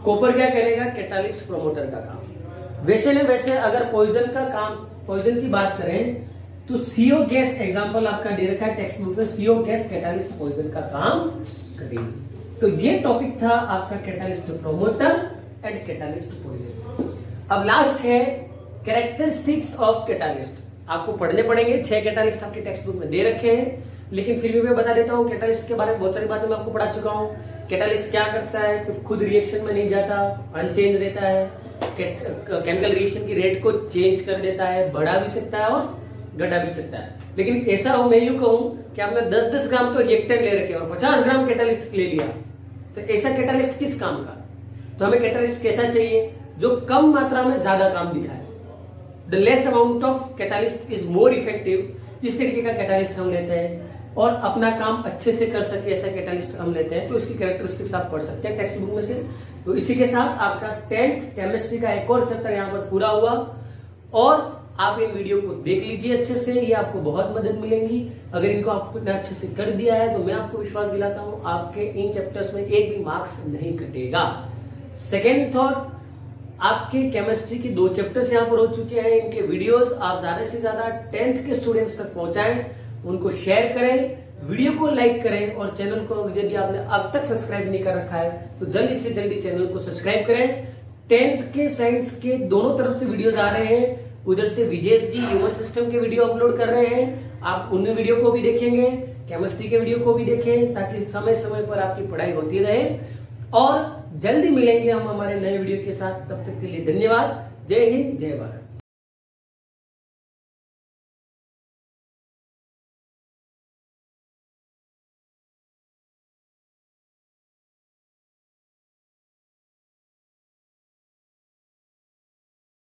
कॉपर क्या कहलाएगा, कैटालिस्ट प्रोमोटर का काम। वैसे न वैसे अगर पॉइजन का काम, पॉइजन की बात करें तो CO गैस एग्जांपल आपका दे रखा है टेक्स्ट बुक में, CO गैस कैटालिस्ट पॉइजन का काम करेगी। तो ये टॉपिक था आपका catalyst promoter and catalyst poison. अब लास्ट है कैरेक्टरिस्टिक्स ऑफ कैटालिस्ट। आपको पढ़ने पड़ेंगे, 6 कैटालिस्ट आपकी टेक्स्ट बुक में दे रखे हैं, लेकिन फिर भी मैं बता देता हूँ कैटालिस्ट के बारे में बहुत सारी बातें मैं आपको पढ़ा चुका हूँ। कैटालिस्ट क्या करता है, तो खुद रिएक्शन में नहीं जाता, अनचेंज रहता है, केमिकल रिएक्शन की रेट को चेंज कर देता है, बढ़ा भी सकता है और घटा भी सकता है। लेकिन ऐसा हो, मैं यूं कहूं कि आपने 10-10 ग्राम तो रिएक्टेंट ले रखे और 50 ग्राम कैटालिस्ट ले लिया, तो ऐसा कैटालिस्ट किस काम का। तो हमें कैटालिस्ट कैसा चाहिए, जो कम मात्रा में ज्यादा काम दिखाए। The less amount of catalyst is more effective, इस तरीके का कैटालिस्ट हम लेते हैं, और अपना काम अच्छे से कर सके ऐसा कैटालिस्ट हम लेते हैं। तो इसकी कैरेक्टरिस्टिक्स आप पढ़ सकते हैं टेक्स्ट बुक में से। तो इसी के साथ आपका 10th केमिस्ट्री का एक और चैप्टर यहाँ पर पूरा हुआ, और आप इन वीडियो को देख लीजिए अच्छे से, ये आपको बहुत मदद मिलेगी। अगर इनको आपने अच्छे से कर दिया है तो मैं आपको विश्वास दिलाता हूं आपके इन चैप्टर्स में एक भी मार्क्स नहीं कटेगा। सेकेंड थॉट, आपके केमिस्ट्री के 2 चैप्टर्स यहाँ पर हो चुके हैं, इनके वीडियोस आप ज्यादा से ज्यादा 10th के स्टूडेंट्स तक पहुंचाएं, उनको शेयर करें, वीडियो को लाइक करें, और चैनल को यदि आपने अब तक सब्सक्राइब नहीं कर रखा है तो जल्दी से जल्दी चैनल को सब्सक्राइब करें। 10th के साइंस के दोनों तरफ से वीडियोज आ रहे हैं, उधर से विजेश जी ह्यूमन सिस्टम के वीडियो अपलोड कर रहे हैं, आप उन वीडियो को भी देखेंगे, केमिस्ट्री के वीडियो को भी देखें, ताकि समय समय पर आपकी पढ़ाई होती रहे। और जल्दी मिलेंगे हम हमारे नए वीडियो के साथ, तब तक के लिए धन्यवाद। जय हिंद, जय भारत।